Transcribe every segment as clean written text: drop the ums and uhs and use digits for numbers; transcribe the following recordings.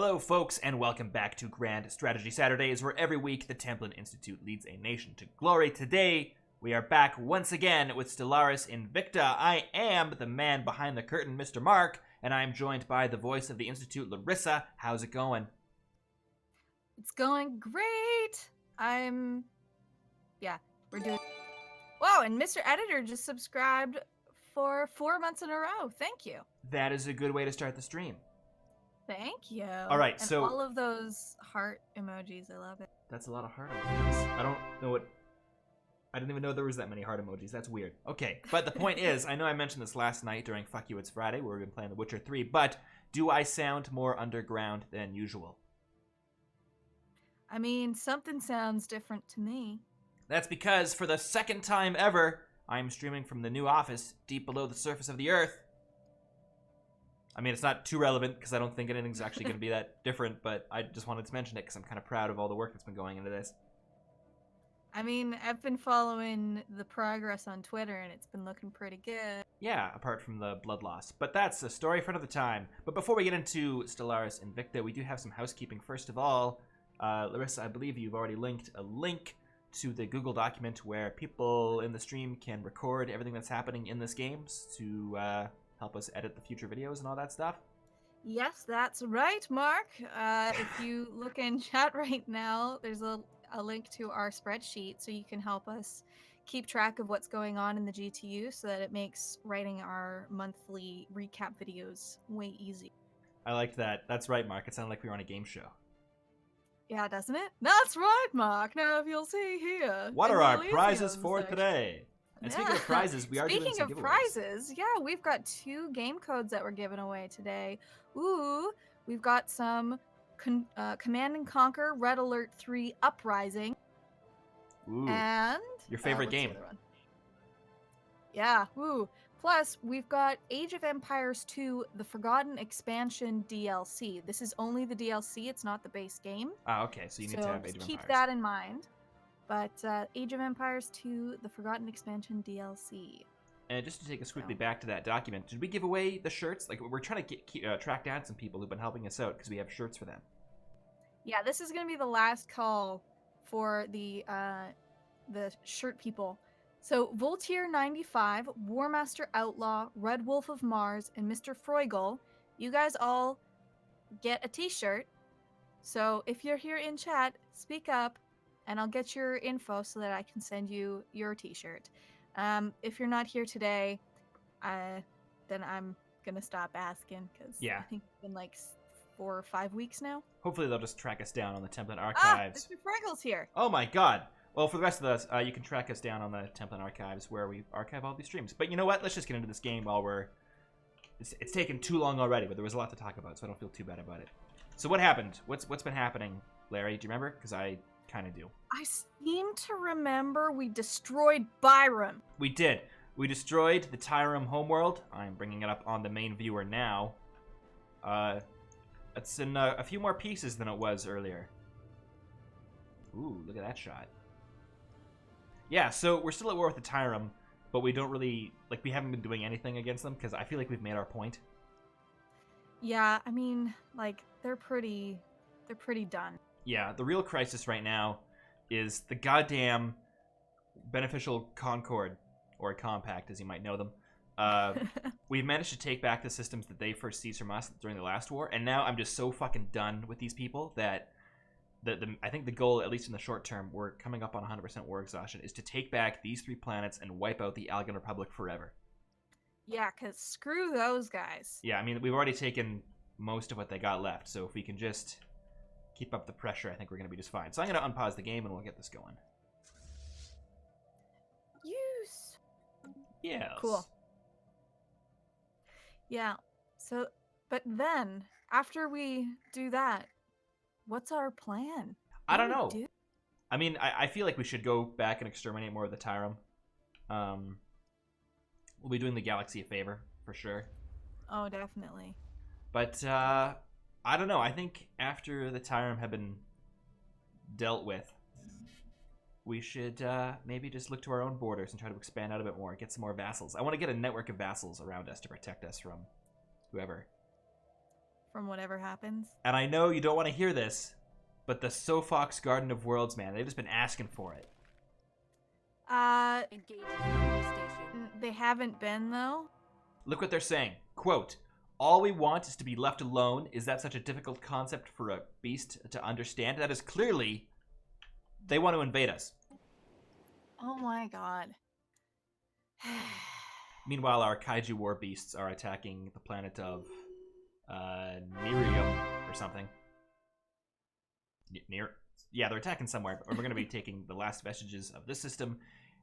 Hello, folks, and welcome back to Grand Strategy Saturdays, where every week the Templin Institute leads a nation to glory. Today, we are back once again with Stellaris Invicta. I am the man behind the curtain, Mr. Mark, and I'm joined by the voice of the Institute, Larissa. How's it going? It's going great. We're doing... Whoa, and Mr. Editor just subscribed for 4 months in a row. Thank you. That is a good way to start the stream. Thank you. All right, and so... all of those heart emojis, I love it. That's a lot of heart emojis. I don't know what... I didn't even know there was that many heart emojis. That's weird. Okay, but the point is, I know I mentioned this last night during Fuck You It's Friday, where we've been playing The Witcher 3, but do I sound more underground than usual? I mean, something sounds different to me. That's because, for the second time ever, I'm streaming from the new office, deep below the surface of the Earth. I mean, it's not too relevant, because I don't think anything's actually going to be that different, but I just wanted to mention it, because I'm kind of proud of all the work that's been going into this. I mean, I've been following the progress on Twitter, and it's been looking pretty good. Yeah, apart from the blood loss. But that's a story for another time. But before we get into Stellaris Invicta, we do have some housekeeping. First of all, Larissa, I believe you've already linked a link to the Google document where people in the stream can record everything that's happening in this game to help us edit the future videos and all that stuff. Yes, that's right, Mark. If you look in chat right now, there's a link to our spreadsheet so you can help us keep track of what's going on in the GTU so that it makes writing our monthly recap videos way easier. I liked that. That's right, Mark. It sounded like we were on a game show. Yeah, doesn't it? That's right, Mark. Now, if you'll see here. What are our prizes for today? And speaking of prizes, we are doing some giveaways. Speaking of prizes, yeah, we've got 2 game codes that we're giving away today. Ooh, we've got some Command and Conquer Red Alert 3 Uprising. Ooh, and your favorite game. Yeah, ooh. Plus, we've got Age of Empires 2, the Forgotten Expansion DLC. This is only the DLC, it's not the base game. Ah, okay, so you need to have Age of Empires. Keep that in mind. But Age of Empires 2, the Forgotten Expansion DLC. And just to take us quickly back to that document, did we give away the shirts? Like, we're trying to track down some people who've been helping us out because we have shirts for them. Yeah, this is going to be the last call for the shirt people. So, Voltier95, Warmaster Outlaw, Red Wolf of Mars, and Mr. Freugel, you guys all get a t-shirt. So, if you're here in chat, speak up, and I'll get your info so that I can send you your t-shirt. If you're not here today, then I'm gonna stop asking, because I think it's been like 4 or 5 weeks now. Hopefully they'll just track us down on the Templin Archives. Mr. Fregel's here. Oh my god. Well, for the rest of us, you can track us down on the Templin Archives where we archive all these streams. But you know what? Let's just get into this game while we're... It's taken too long already, but there was a lot to talk about, so I don't feel too bad about it. So what happened? What's been happening, Larry? Do you remember? Because I kind of do. I seem to remember we destroyed Byram. We did. We destroyed the Tyrum homeworld. I'm bringing it up on the main viewer now. It's in a few more pieces than it was earlier. Ooh, look at that shot. Yeah, so we're still at war with the Tyrum, but we don't really, like, we haven't been doing anything against them because I feel like we've made our point. Yeah, I mean, like, they're pretty done. Yeah, the real crisis right now is the goddamn Beneficial Concord, or Compact, as you might know them. We've managed to take back the systems that they first seized from us during the last war, and now I'm just so fucking done with these people that I think the goal, at least in the short term, we're coming up on 100% war exhaustion, is to take back these 3 planets and wipe out the Algan Republic forever. Yeah, because screw those guys. Yeah, I mean, we've already taken most of what they got left, so if we can just keep up the pressure, I think we're going to be just fine. So I'm going to unpause the game and we'll get this going. Use. Yes. Cool. Yeah, so, but then, after we do that, what's our plan? I don't know. I mean, I feel like we should go back and exterminate more of the Tyrum. We'll be doing the galaxy a favor, for sure. Oh, definitely. But, I don't know. I think after the Tyrum have been dealt with, we should maybe just look to our own borders and try to expand out a bit more, get some more vassals. I want to get a network of vassals around us to protect us from whoever. from whatever happens. And I know you don't want to hear this, but the Sofox Garden of Worlds, man, they've just been asking for it. Engaging enemy station. They haven't been, though. Look what they're saying. Quote, all we want is to be left alone. Is that such a difficult concept for a beast to understand? That is clearly, they want to invade us. Oh my god. Meanwhile, our kaiju war beasts are attacking the planet of Nerium or something. Yeah, they're attacking somewhere. Or we're going to be taking the last vestiges of this system,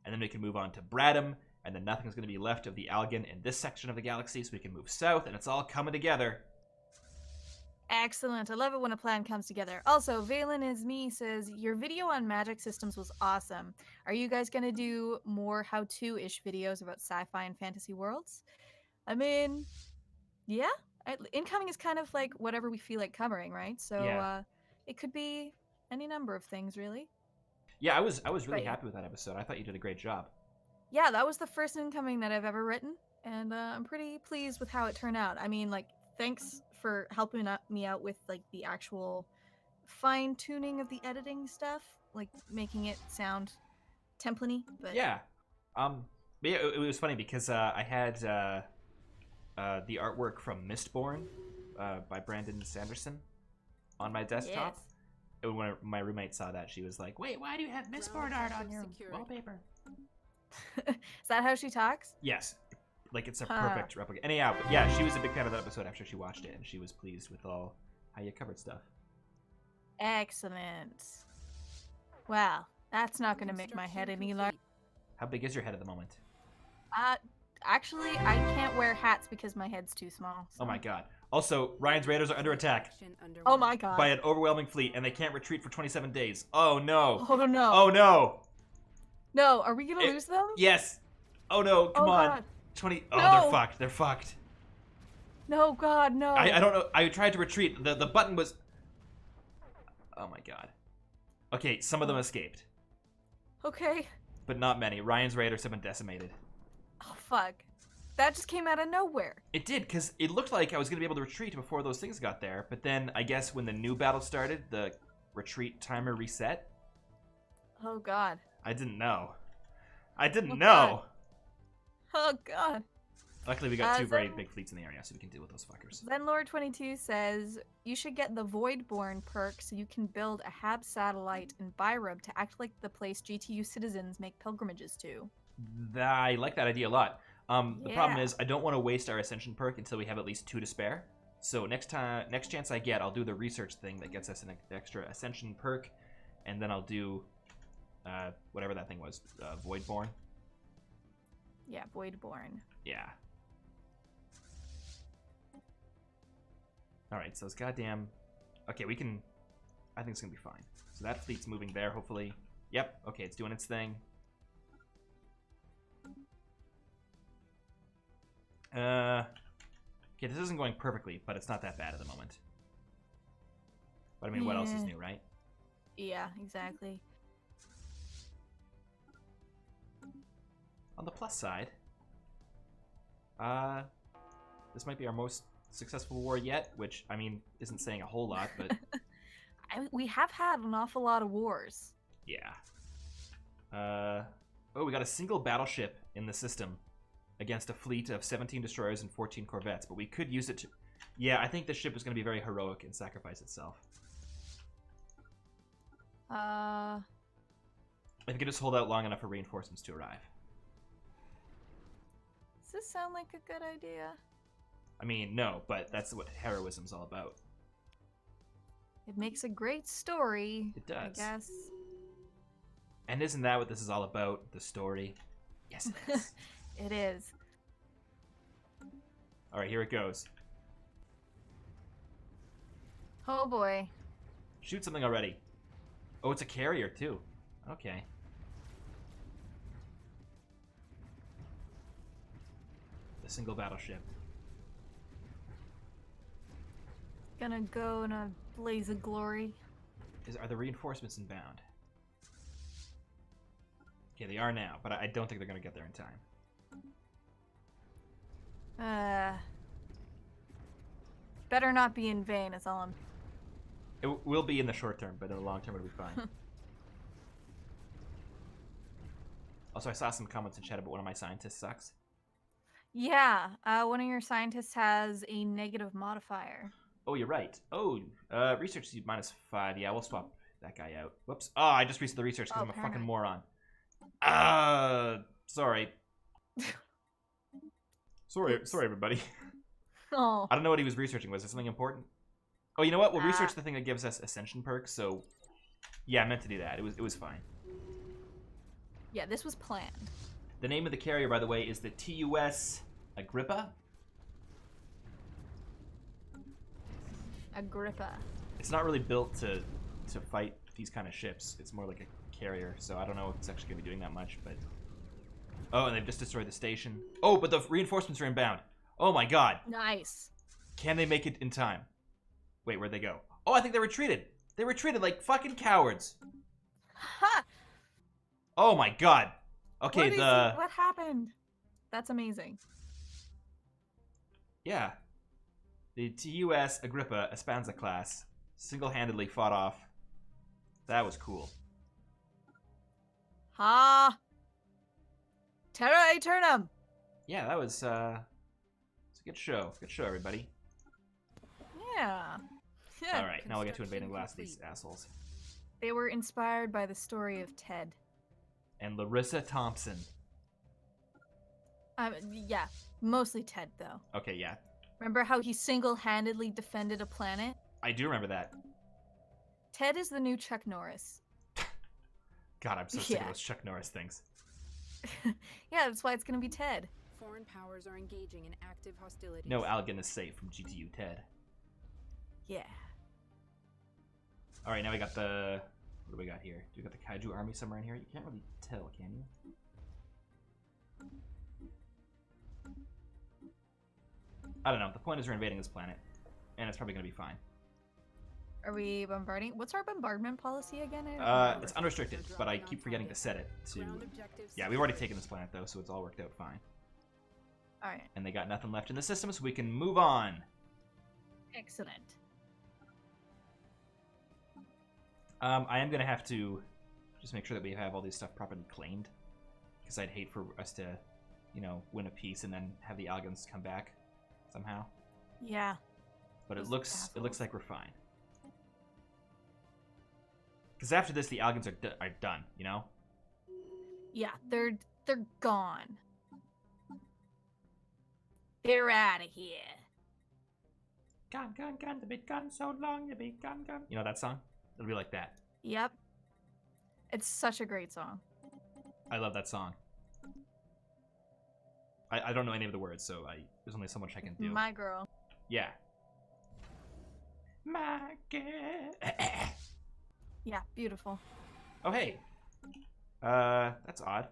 and then we can move on to Bradham, and then nothing's going to be left of the Algan in this section of the galaxy, so we can move south, and it's all coming together. Excellent. I love it when a plan comes together. Also, Valen is me says, your video on magic systems was awesome. Are you guys going to do more how-to-ish videos about sci-fi and fantasy worlds? I mean, yeah. Incoming is kind of like whatever we feel like covering, right? So Yeah. it could be any number of things, really. Yeah, I was really Right. happy with that episode. I thought you did a great job. Yeah, that was the first incoming that I've ever written, and I'm pretty pleased with how it turned out. I mean, like, thanks for helping me out with like the actual fine tuning of the editing stuff, like making it sound Templin-y. But Yeah. But yeah, it was funny because I had the artwork from Mistborn by Brandon Sanderson on my desktop. yes. And when my roommate saw that, she was like, "Wait, why do you have Mistborn art on your wallpaper?" Is that how she talks? Yes, like it's a Huh. perfect replica. Anyhow, but yeah, she was a big fan of that episode after she watched it, and she was pleased with all how you covered stuff. Excellent. Well, that's not going to make my head any larger. How big is your head at the moment? Actually, I can't wear hats because my head's too small. Oh so- my god. Also, Ryan's Raiders are under attack Oh my god. by an overwhelming fleet, and they can't retreat for 27 days. Oh no. Oh no. Oh no. No, are we going to lose them? Yes. Oh no, come Oh, on. God. 20. Oh, No. they're fucked. They're fucked. No, God, no. I don't know. I tried to retreat. The button was. Oh my god. Okay, some of them escaped, Okay. but not many. Ryan's Raiders have been decimated. Oh, fuck. That just came out of nowhere. It did, because it looked like I was going to be able to retreat before those things got there, but then I guess when the new battle started, the retreat timer reset. Oh, God. I didn't know. I didn't Oh, know. Oh, God. Luckily, we got two very Zen- big fleets in the area, so we can deal with those fuckers. Zenlord22 says, you should get the Voidborn perk so you can build a HAB satellite in Byram to act like the place GTU citizens make pilgrimages to. I like that idea a lot. The problem Yeah. is I don't want to waste our Ascension perk until we have at least 2 to spare. So next chance I get, I'll do the research thing that gets us an extra Ascension perk, and then I'll do whatever that thing was, Voidborn. Yeah, Voidborn. Yeah. All right, so it's goddamn. Okay, we can. I think it's gonna be fine. So that fleet's moving there, hopefully. Yep. Okay, it's doing its thing. Okay, this isn't going perfectly, but it's not that bad at the moment. But I mean, what else is Yeah. new, right? Yeah, exactly. On the plus side, this might be our most successful war yet, which, I mean, isn't saying a whole lot, but We have had an awful lot of wars. yeah. Oh, we got a single battleship in the system against a fleet of 17 destroyers and 14 corvettes, but we could use it to... Yeah, I think this ship is going to be very heroic and sacrifice itself. If we could just hold out long enough for reinforcements to arrive. Does this sound like a good idea? I mean, no, but that's what heroism's all about. It makes a great story. It does. I guess. And isn't that what this is all about? The story? Yes, it is. It is. All right, here it goes. Oh boy. Shoot something already. Oh, it's a carrier, too. Okay. The single battleship. Gonna go in a blaze of glory. Are the reinforcements inbound? Okay, they are now, but I don't think they're going to get there in time. Better not be in vain, is all I'm... It will be in the short term, but in the long term it'll be fine. Also, I saw some comments in chat about one of my scientists sucks. Yeah, one of your scientists has a negative modifier. Oh, you're right. Oh, research -5. Yeah, we'll swap that guy out. Whoops. Oh, I just reset the research because I'm a fucking moron. Sorry. Sorry, everybody. Oh. I don't know what he was researching. Was it something important? Oh, you know what? We'll research the thing that gives us ascension perks. So, yeah, I meant to do that. It was fine. Yeah, this was planned. The name of the carrier, by the way, is the TUS Agrippa. Agrippa. It's not really built to fight these kind of ships. It's more like a carrier, so I don't know if it's actually going to be doing that much, but... Oh, and they've just destroyed the station. Oh, but the reinforcements are inbound. Oh my god. Nice. Can they make it in time? Wait, where'd they go? Oh, I think they retreated. They retreated like fucking cowards. Ha! Oh my god. Okay, What happened? That's amazing. Yeah. The TUS Agrippa Espanza class single-handedly fought off. That was cool. Ha! Terra Aeternum! Yeah, that was, it's a good show. Good show, everybody. Yeah. Yeah. Alright, now we'll get to invading glass, these assholes. They were inspired by the story of Ted. And Larissa Thompson. Yeah. Mostly Ted, though. Okay, yeah. Remember how he single-handedly defended a planet? I do remember that. Ted is the new Chuck Norris. God, I'm so sick of those Chuck Norris things. Yeah, that's why it's gonna be Ted. Foreign powers are engaging in active hostilities. No Algan is safe from GTU Ted. Yeah. Alright, now we got the... What do we got here? Do we got the Kaiju army somewhere in here? You can't really tell, can you? I don't know. The point is we're invading this planet. And it's probably going to be fine. Are we bombarding? What's our bombardment policy again? It's unrestricted, but I keep forgetting to set it to... Yeah, we've already taken this planet, though, so it's all worked out fine. Alright. And they got nothing left in the system, so we can move on. Excellent. I am going to have to just make sure that we have all these stuff properly claimed. Because I'd hate for us to, you know, win a peace and then have the Algans come back somehow. Yeah. But it looks like we're fine. Because after this, the Algans are done, you know? Yeah, they're gone. They're out of here. Gone, the big gun so long, the big gun. You know that song? It'll be like that. Yep. It's such a great song. I love that song. I don't know any of the words, so there's only so much I can do. My girl. Yeah. My girl. Yeah, beautiful. Oh, hey. That's odd.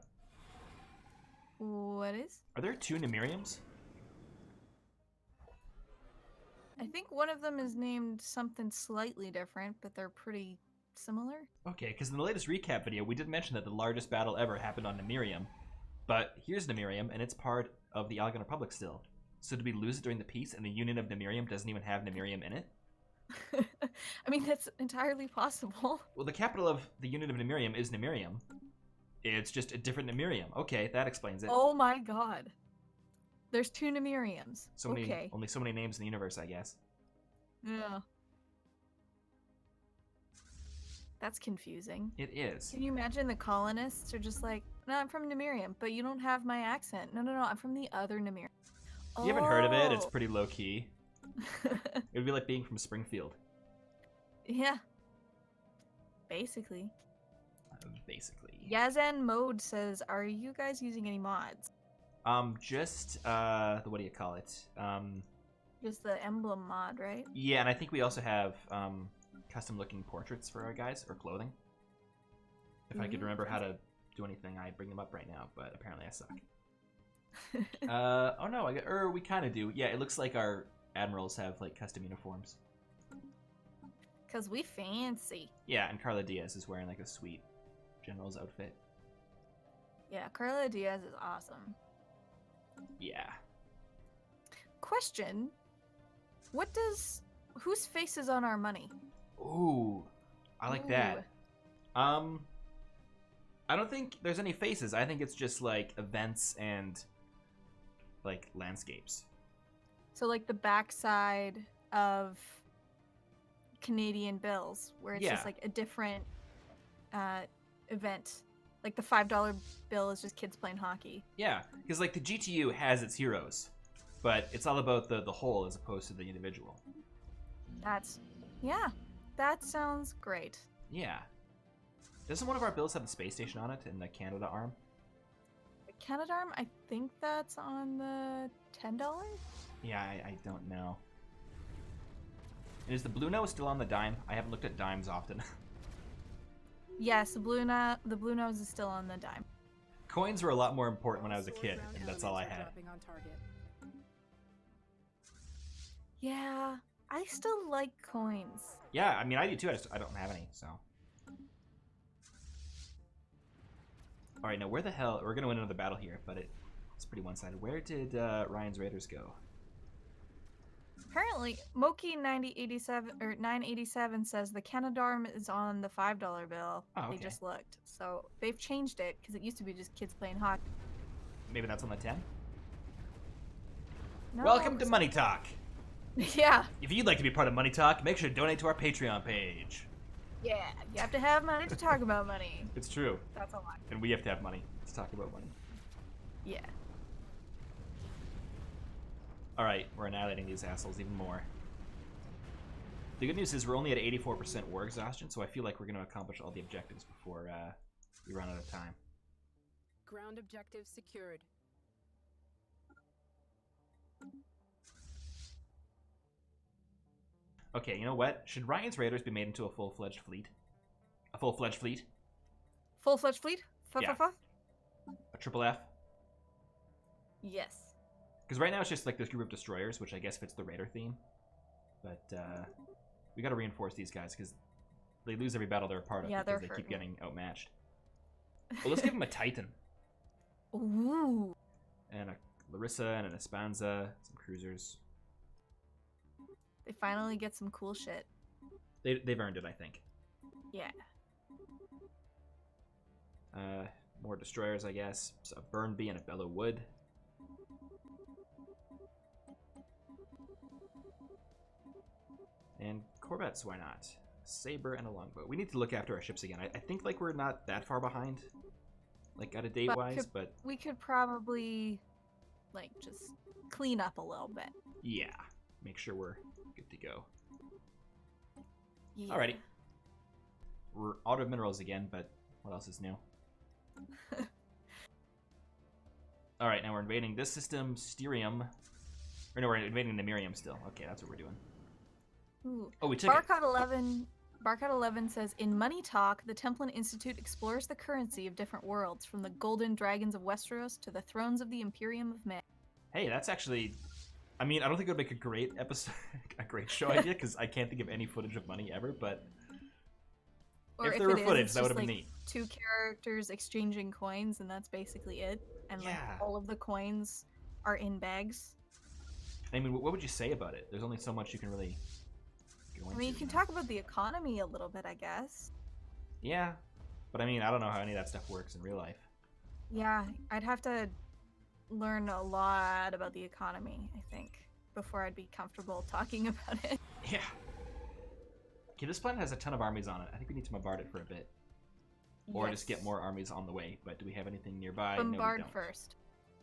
What is? Are there 2 Nemiriums? I think one of them is named something slightly different, but they're pretty similar. Okay, because in the latest recap video, we did mention that the largest battle ever happened on Nemirium. But here's Nemirium, and it's part of the Algan Republic still. So did we lose it during the peace, and the Union of Nemirium doesn't even have Nemirium in it? I mean, that's entirely possible. Well, the capital of the Union of Nemirium is Nemirium. It's just a different Nemirium. Okay, that explains it. Oh my god. There's 2 Nemiriums. So many, okay. Only so many names in the universe, I guess. Yeah. That's confusing. It is. Can you imagine the colonists are just like, no, I'm from Nemirium, but you don't have my accent. No, I'm from the other Nemirium. You haven't heard of it? It's pretty low-key. It would be like being from Springfield. Yeah. Basically. Basically. Yazan Mode says, are you guys using any mods? Just, what do you call it? Just the emblem mod, right? Yeah, and I think we also have, custom-looking portraits for our guys, or clothing. If I could remember how to do anything, I'd bring them up right now, but apparently I suck. Oh no, we kind of do. Yeah, it looks like our admirals have, like, custom uniforms. Because we fancy. Yeah, and Carla Diaz is wearing, like, a sweet general's outfit. Yeah, Carla Diaz is awesome. Yeah. Question. Whose face is on our money? Ooh, I like that. I don't think there's any faces. I think it's just like events and like landscapes. So like the backside of Canadian bills, where it's just like a different event. Like the $5 bill is just kids playing hockey. Yeah, because like the GTU has its heroes, but it's all about the whole as opposed to the individual. That sounds great. Yeah. Doesn't one of our bills have the space station on it in the Canada arm? The Canadarm, I think that's on the $10. Yeah, I don't know. And is the blue nose still on the dime? I haven't looked at dimes often. Yes, the blue nose is still on the dime. Coins were a lot more important when I was a kid, and that's all I had. Yeah, I still like coins. Yeah, I mean, I do too. I don't have any, so. All right, now where the hell... We're going to win another battle here, but it's pretty one-sided. Where did Ryan's Raiders go? Apparently, Moki 987 says the Canadarm is on the $5 bill. Oh, okay. They just looked. So they've changed it because it used to be just kids playing hockey. Maybe that's on the 10? No, Welcome to Money Talk. Yeah. If you'd like to be part of Money Talk, make sure to donate to our Patreon page. Yeah, you have to have money to talk about money. It's true. That's a lot. And we have to have money to talk about money. Yeah. Alright, we're annihilating these assholes even more. The good news is we're only at 84% war exhaustion, so I feel like we're going to accomplish all the objectives before we run out of time. Ground objective secured. Okay, you know what? Should Ryan's Raiders be made into a full-fledged fleet? A full-fledged fleet? Full-fledged fleet? Yeah. A triple F? Yes. Because right now it's just like this group of destroyers, which I guess fits the Raider theme. But we got to reinforce these guys because they lose every battle they're a part of because they keep getting outmatched. Well, let's give them a Titan. Ooh. And a Larissa and an Espanza, some cruisers. They finally get some cool shit. They've earned it, I think. Yeah. More destroyers, I guess. So a Burnby and a Bellow Wood. And Corvettes, why not? A Saber and a Longbow. We need to look after our ships again. I think like we're not that far behind, like out of date wise, but we could probably like just clean up a little bit. Yeah, make sure we're good to go. Yeah. Alrighty, we're out of minerals again, but what else is new? All right, now we're invading this system, Styrium. Or no, we're invading the Miriam still. Okay, that's what we're doing. Ooh. Oh, we took Barcode 11 says, in Money Talk, the Templin Institute explores the currency of different worlds, from the golden dragons of Westeros to the thrones of the Imperium of Man. Hey, that's actually... I mean, I don't think it would make a great episode, a great show idea, because I can't think of any footage of money ever, but... Or if there were footage, that would have been like neat. Two characters exchanging coins, and that's basically it. And like Yeah. all of the coins are in bags. I mean, what would you say about it? There's only so much you can really go into. I mean, you can talk about the economy a little bit, I guess. Yeah, but I mean, I don't know how any of that stuff works in real life. Yeah, I'd have to learn a lot about the economy, I think, before I'd be comfortable talking about it. Yeah. Okay, this planet has a ton of armies on it. I think we need to bombard it for a bit. Or just get more armies on the way. But do we have anything nearby? Bombard no, we don't. first.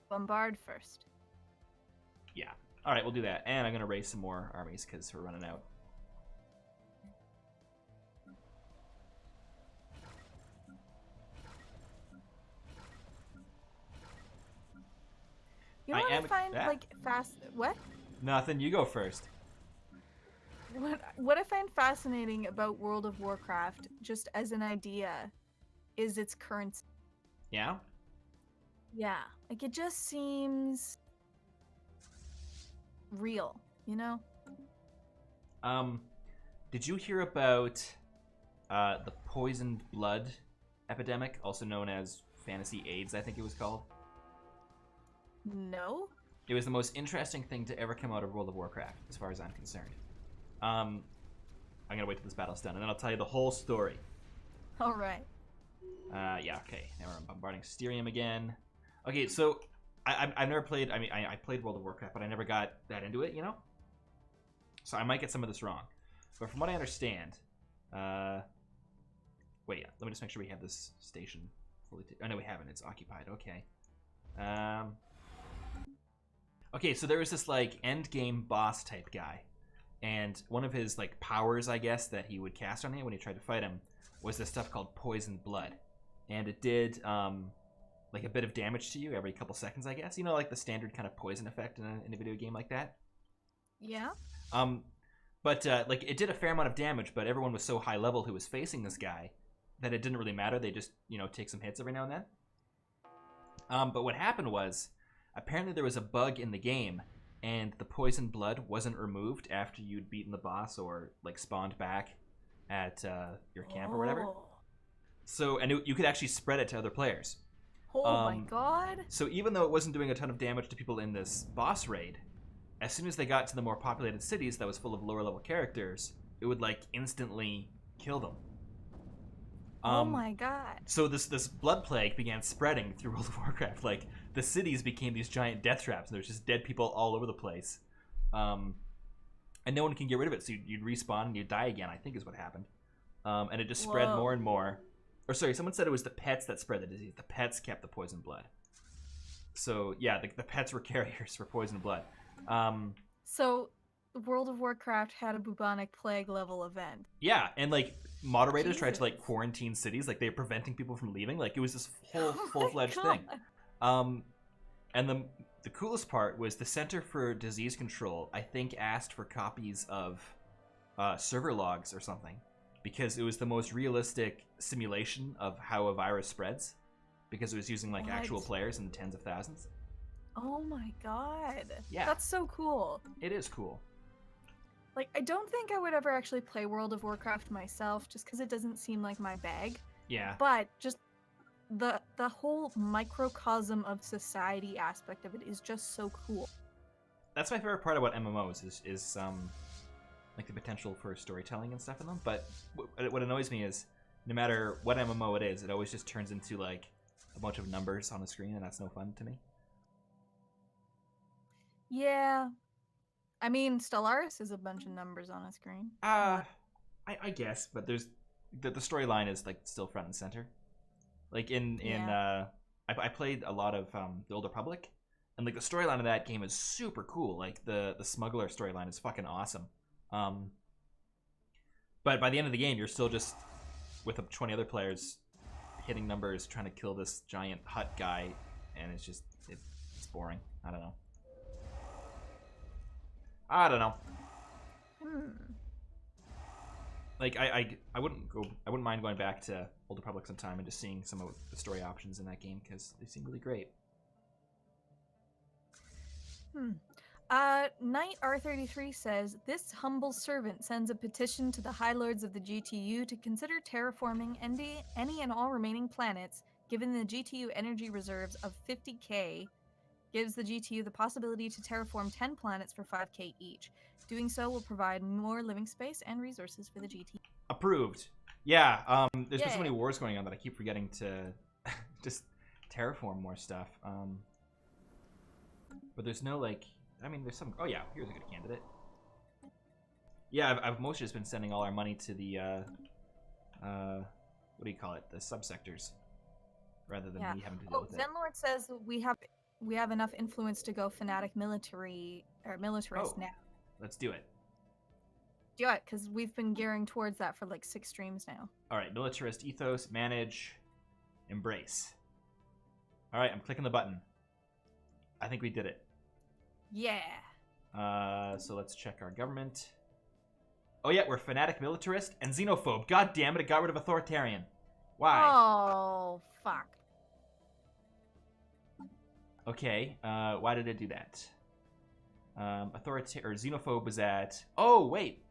Bombard first. Yeah. All right, we'll do that. And I'm going to raise some more armies because we're running out. You know what I find, like, fast... What? Nothing. You go first. What I find fascinating about World of Warcraft, just as an idea, is its currency. Yeah? Yeah. Like, it just seems... real, you know? Did you hear about the poisoned blood epidemic, also known as fantasy AIDS, I think it was called? No. It was the most interesting thing to ever come out of World of Warcraft, as far as I'm concerned. I'm gonna wait till this battle's done, and then I'll tell you the whole story. All right. Yeah, okay. Now we're bombarding Styrium again. Okay, so I've never played. I mean, I played World of Warcraft, but I never got that into it, you know. So I might get some of this wrong, but from what I understand, wait, yeah, let me just make sure we have this station fully. Oh no, we haven't. It's occupied. Okay. Okay, so there was this like end game boss type guy, and one of his like powers, I guess, that he would cast on you when he tried to fight him was this stuff called poisoned blood, and it did like a bit of damage to you every couple seconds, I guess. You know, like the standard kind of poison effect in a video game like that. Yeah. But like it did a fair amount of damage, but everyone was so high level who was facing this guy that it didn't really matter. They just, you know, take some hits every now and then. But what happened was, apparently there was a bug in the game, and the poison blood wasn't removed after you'd beaten the boss or like spawned back at your camp or whatever. So, and you could actually spread it to other players. Oh my god. So even though it wasn't doing a ton of damage to people in this boss raid, as soon as they got to the more populated cities that was full of lower level characters, it would like instantly kill them. Oh my god. So this blood plague began spreading through World of Warcraft. Like the cities became these giant death traps, and there's just dead people all over the place. And no one can get rid of it, so you'd respawn and you'd die again, I think is what happened. And it just spread more and more. Or sorry, someone said it was the pets that spread the disease. The pets kept the poison blood. So yeah, the pets were carriers for poison blood. So World of Warcraft had a bubonic plague level event. Yeah, and like moderators tried to like quarantine cities, like they were preventing people from leaving. Like it was this whole full-fledged thing. And the coolest part was the Center for Disease Control, I think, asked for copies of server logs or something, because it was the most realistic simulation of how a virus spreads, because it was using like actual players in the tens of thousands. Oh my god. Yeah. That's so cool. It is cool. Like, I don't think I would ever actually play World of Warcraft myself, just because it doesn't seem like my bag. Yeah. But just the whole microcosm of society aspect of it is just so cool. That's my favorite part about MMOs is like the potential for storytelling and stuff in them. But what annoys me is no matter what MMO it is, it always just turns into like a bunch of numbers on the screen, and that's no fun to me. Yeah. I mean, Stellaris is a bunch of numbers on a screen. I guess, but there's the storyline is like still front and center. Like I played a lot of the Old Republic, and like the storyline of that game is super cool. Like the smuggler storyline is fucking awesome. But by the end of the game, you're still just with 20 other players hitting numbers, trying to kill this giant hut guy, and it's just it's boring. I don't know. Like I wouldn't mind going back to Old Republic sometime and just seeing some of the story options in that game, because they seem really great. Knight R33 says, this humble servant sends a petition to the High Lords of the GTU to consider terraforming any and all remaining planets, given the GTU energy reserves of 50k gives the GTU the possibility to terraform 10 planets for 5k each. Doing so will provide more living space and resources for the GTU. Approved. Yeah, there's been so many wars going on that I keep forgetting to just terraform more stuff. But there's no like, I mean, there's some. Oh yeah, here's a good candidate. Yeah, I've mostly just been sending all our money to the what do you call it? The subsectors, rather than me having to deal with it. Zenlord says we have enough influence to go fanatic militarist now. Let's do it. Do it, because we've been gearing towards that for like 6 streams now. All right, militarist ethos, manage, embrace. All right, I'm clicking the button. I think we did it. Yeah. So let's check our government. Oh yeah, we're fanatic militarist and xenophobe. God damn it, it got rid of authoritarian. Why? Oh, fuck. Okay, why did it do that? Xenophobe was at... Oh, wait.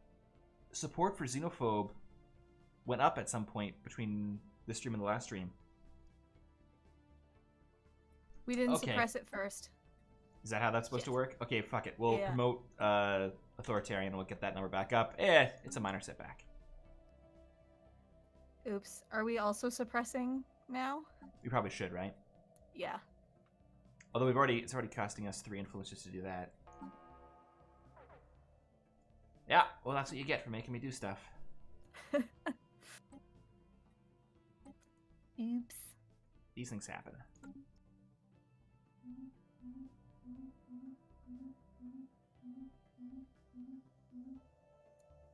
Support for xenophobe went up at some point between this stream and the last stream. We didn't suppress it first. Is that how that's supposed to Shit. work? Okay, fuck it. We'll Yeah. promote authoritarian and we'll get that number back up. It's a minor setback. Oops. Are we also suppressing now? We probably should, right? Yeah. Although it's already costing us 3 influence just to do that. Yeah, well that's what you get for making me do stuff. Oops. These things happen.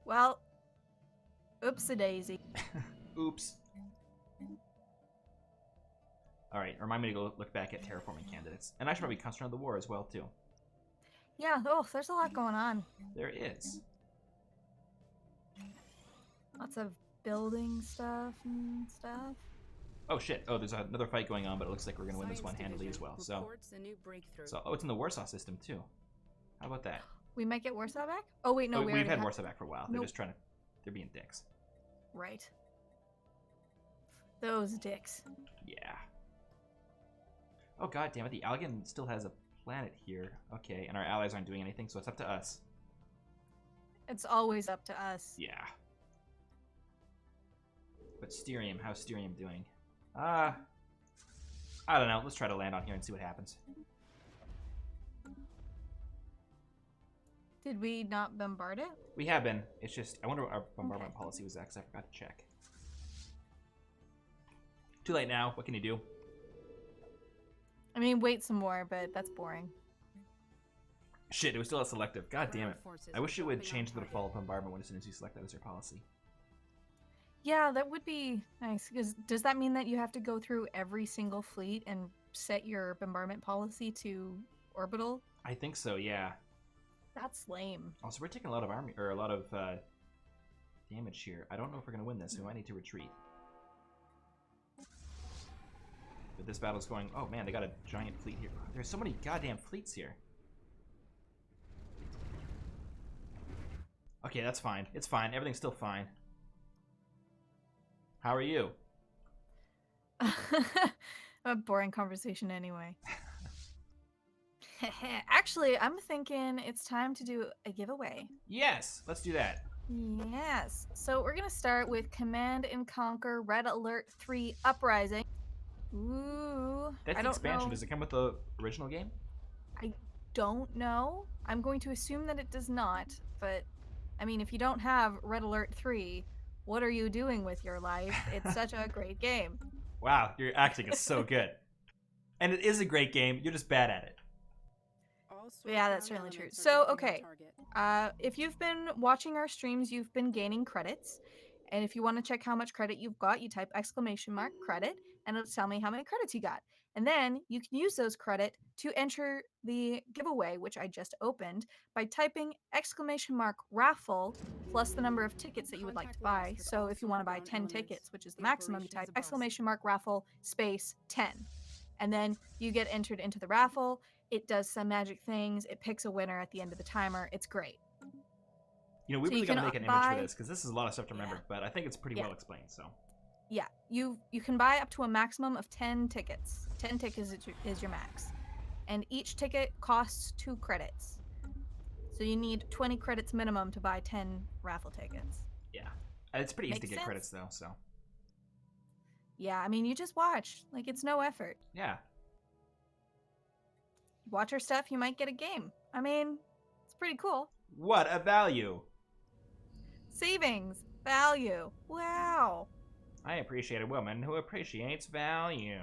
Well, oops-a-daisy. Oops. Alright, remind me to go look back at terraforming candidates. And I should probably concentrate on the war as well, too. Yeah, oh, there's a lot going on. There is. Lots of building stuff and stuff. Oh shit, oh there's another fight going on, but it looks like we're gonna win this one Science handily as Division well, so... reports a new breakthrough. Oh, it's in the Warsaw system, too. How about that? We might get Warsaw back? Oh, wait, no, Oh, we we've already had have... Warsaw back for a while. They're Nope. just trying to... They're being dicks. Right. Those dicks. Yeah. Oh god damn it, the Algan still has a planet here. Okay, and our allies aren't doing anything, so it's up to us. It's always up to us. Yeah. But Styrium, how's Styrium doing? I don't know. Let's try to land on here and see what happens. Did we not bombard it? We have been. It's just, I wonder what our bombardment policy was at, because I forgot to check. Too late now. What can you do? I mean, wait some more, but that's boring. Shit, it was still at selective. God damn Ground it. forces I wish it would dropping on change the target. default bombardment when as soon as you select that as your policy. Yeah, that would be nice. Because does that mean that you have to go through every single fleet and set your bombardment policy to orbital? I think so, yeah. That's lame. Also, we're taking a lot of army, or a lot of damage here. I don't know if we're going to win this. We might need to retreat. But this battle's going... Oh, man, they got a giant fleet here. There's so many goddamn fleets here. Okay, that's fine. It's fine. Everything's still fine. How are you? A boring conversation anyway. Actually, I'm thinking it's time to do a giveaway. Yes, let's do that. Yes. So we're going to start with Command and Conquer Red Alert 3 Uprising. Ooh. That's I the don't expansion. know. Does it come with the original game? I don't know. I'm going to assume that it does not, but I mean, if you don't have Red Alert 3, what are you doing with your life? It's such a great game. Wow, your acting is so good. And it is a great game. You're just bad at it. All sword Yeah, that's ground certainly true. elements are So, dropping on okay. target. If you've been watching our streams, you've been gaining credits. And if you want to check how much credit you've got, you type !credit, and it'll tell me how many credits you got. And then you can use those credit to enter the giveaway, which I just opened, by typing !raffle plus the number of tickets that you would like to buy. Contact So last if you want to buy with all 10 elements. tickets, which is the The maximum, you type operation is a bust. !raffle space 10. And then you get entered into the raffle. It does some magic things. It picks a winner at the end of the timer. It's great. You know, we So really you got to can make an image buy- for this, because this is a lot of stuff to remember, Yeah. but I think it's pretty Yeah. well explained, so. Yeah, you can buy up to a maximum of 10 tickets. 10 tickets is your max. And each ticket costs 2 credits. So you need 20 credits minimum to buy 10 raffle tickets. Yeah. It's pretty easy to Makes get sense. credits, though, so. Yeah, I mean, you just watch. Like, it's no effort. Yeah. Watch our stuff, you might get a game. I mean, it's pretty cool. What a value! Savings, value. Wow. I appreciate a woman who appreciates value.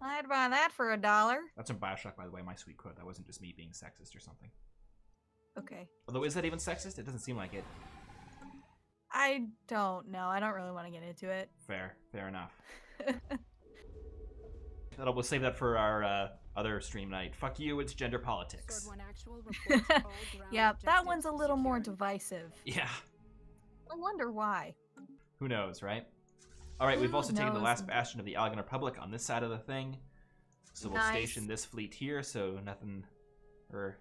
I'd buy that for $1. That's from Bioshock, by the way, my sweet quote. That wasn't just me being sexist or something. Okay. Although, is that even sexist? It doesn't seem like it. I don't know. I don't really want to get into it. Fair. Fair enough. We'll save that for our other stream night. Fuck you, it's gender politics. Sword 1 actual reports all ground Yeah, that objectives one's a little more secured. divisive. Yeah. I wonder why. Who knows, right? Alright, we've Who also taken the knows? last bastion of the Algan Republic on this side of the thing. So we'll Nice. station this fleet here, so nothing... Or...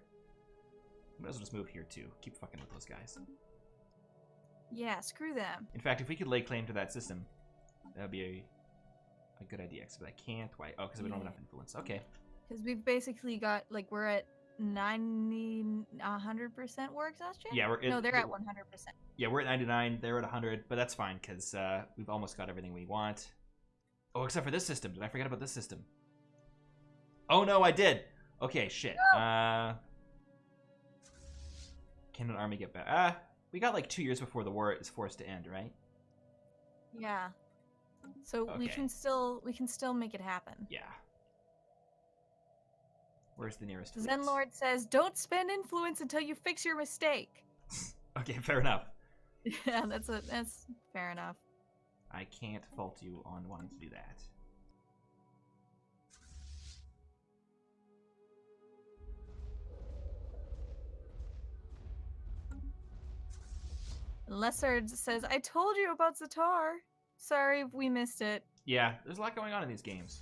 We might as well just move here, too. Keep fucking with those guys. Yeah, screw them. In fact, if we could lay claim to that system, that would be a good idea. Except I can't. Why? Oh, because we don't have Yeah. enough influence. Okay. Because we've basically got, like, we're at 100% war exhaustion? Yeah, No, they're at 100%. Yeah, we're at 99. They're at 100, but that's fine because we've almost got everything we want. Oh, except for this system. Did I forget about this system? Oh no, I did. Okay, shit. Can an army get back? We got like 2 years before the war is forced to end, right? Yeah. So we Okay. can still make it happen. Yeah. Where's the nearest The fleet? Zen Lord says, "Don't spend influence until you fix your mistake." Okay, fair enough. Yeah, that's fair enough. I can't fault you on wanting to do that. Lessard says, "I told you about Zatar. Sorry we missed it." Yeah, there's a lot going on in these games.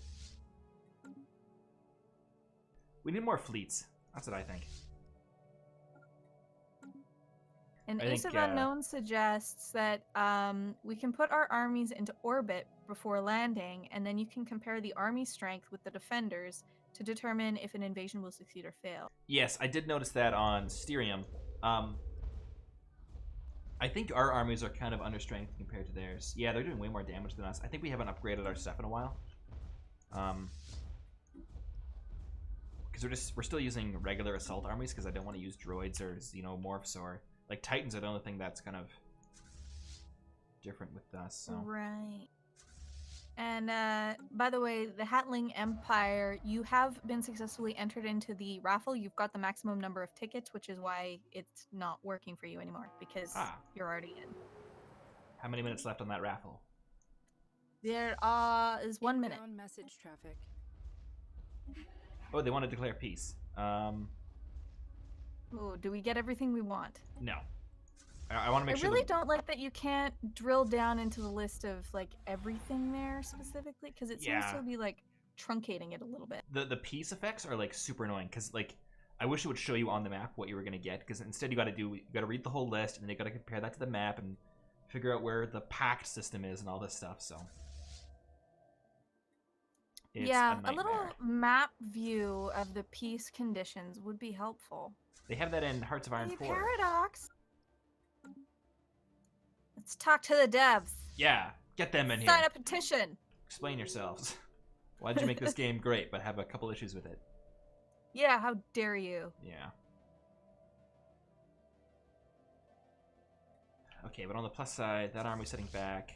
We need more fleets. That's what I think. And I Ace think, of Unknown suggests that we can put our armies into orbit before landing, and then you can compare the army strength with the defenders to determine if an invasion will succeed or fail. Yes, I did notice that on Styrium. I think our armies are kind of understrength compared to theirs. Yeah, they're doing way more damage than us. I think we haven't upgraded our stuff in a while. Because we're still using regular assault armies because I don't want to use droids or xenomorphs or like Titans are the only thing that's kind of different with us. So. Right. And by the way, the Hatling Empire, you have been successfully entered into the raffle. You've got the maximum number of tickets, which is why it's not working for you anymore because you're already in. How many minutes left on that raffle? There is 1 minute. Inbound message traffic. Oh, they want to declare peace. Ooh, do we get everything we want? No. I want to make sure. I really don't like that you can't drill down into the list of like everything there specifically because it seems to be like truncating it a little bit. The peace effects are like super annoying because like I wish it would show you on the map what you were gonna get because instead you got to read the whole list and then you got to compare that to the map and figure out where the pact system is and all this stuff. So. It's a little map view of the peace conditions would be helpful. They have that in Hearts of Iron 4. Paradox. Let's talk to the devs. Yeah, get them in here. Sign a petition. Explain yourselves. Why did you make this game great but have a couple issues with it? Yeah, how dare you? Yeah. Okay, but on the plus side, that army's sitting back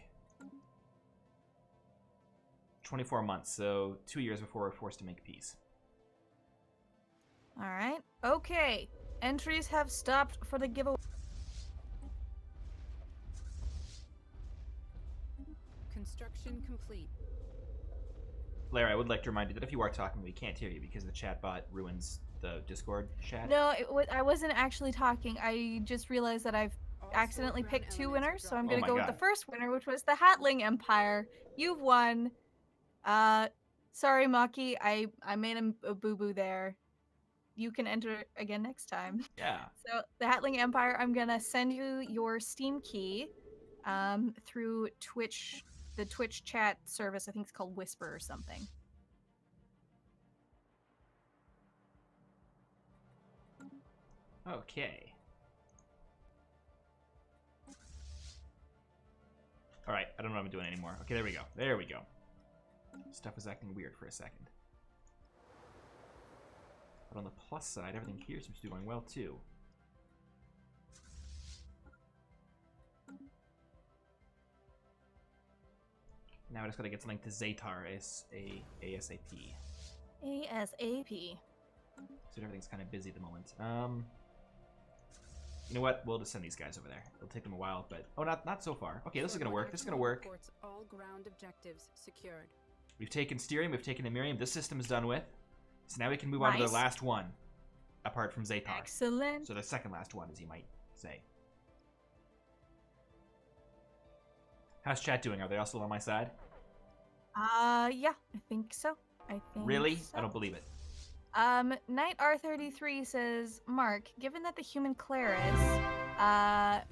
24 months, so 2 years before we're forced to make peace. All right. Okay. Entries have stopped for the giveaway. Construction complete. Larry, I would like to remind you that if you are talking, we can't hear you because the chat bot ruins the Discord chat. No, I wasn't actually talking. I just realized that I've accidentally picked two winners, so I'm going to go with the first winner, which was the Hatling Empire. You've won. Sorry, Maki. I made a boo-boo there. You can enter again next time. Yeah. So the Hatling Empire, I'm going to send you your Steam key through Twitch, the Twitch chat service. I think it's called Whisper or something. Okay. All right, I don't know what I'm doing anymore. Okay, there we go. There we go. Stuff is acting weird for a second. But on the plus side, everything here seems to be going well too. Now I just gotta get something to Zatar ASAP. ASAP. So everything's kind of busy at the moment. You know what? We'll just send these guys over there. It'll take them a while, but not so far. Okay, this is gonna work. This is gonna work. All ground objectives secured. We've taken Styrium, we've taken Emirium. This system's done with. So now we can move on to the last one, apart from Zatar. Excellent. So the second last one, as you might say. How's chat doing? Are they all still on my side? Yeah, I think so. Really? So. I don't believe it. Knight R33 says, Mark, given that the human clerics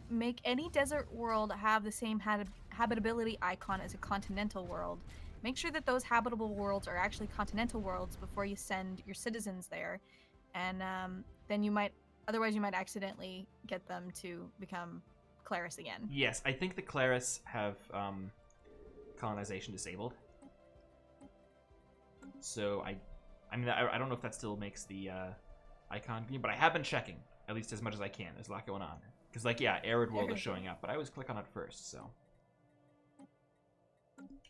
make any desert world have the same habitability icon as a continental world, make sure that those habitable worlds are actually continental worlds before you send your citizens there, and then otherwise you might accidentally get them to become Claris again. Yes, I think the Claris have colonization disabled. So I mean, I don't know if that still makes the icon green, but I have been checking at least as much as I can. There's a lot going on. Because, like, yeah, Arid World is showing up, but I always click on it first, so.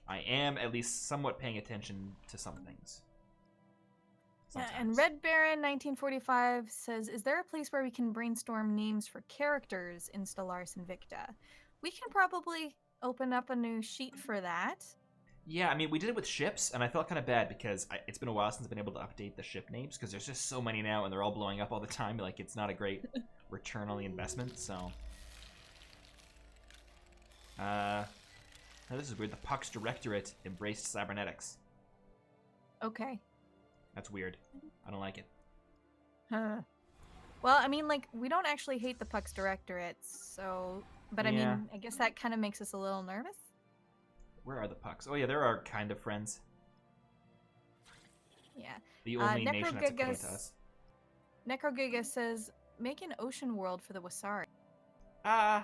I am at least somewhat paying attention to some things. Yeah, Sometimes. and Red Baron 1945 says, is there a place where we can brainstorm names for characters in Stellaris Invicta? We can probably open up a new sheet for that. Yeah, I mean, we did it with ships, and I felt kind of bad because it's been a while since I've been able to update the ship names, because there's just so many now, and they're all blowing up all the time. Like, it's not a great return on the investment, so. Now this is weird. The Puck's Directorate embraced cybernetics. Okay. That's weird. I don't like it. Huh. Well, I mean, like, we don't actually hate the Puck's Directorate, so. But I Yeah. mean, I guess that kind of makes us a little nervous. Where are the Pucks? Oh, yeah, they're our kind of friends. Yeah. The only nation that's equivalent to us. Necrogiga says, make an ocean world for the Wasari. Nah,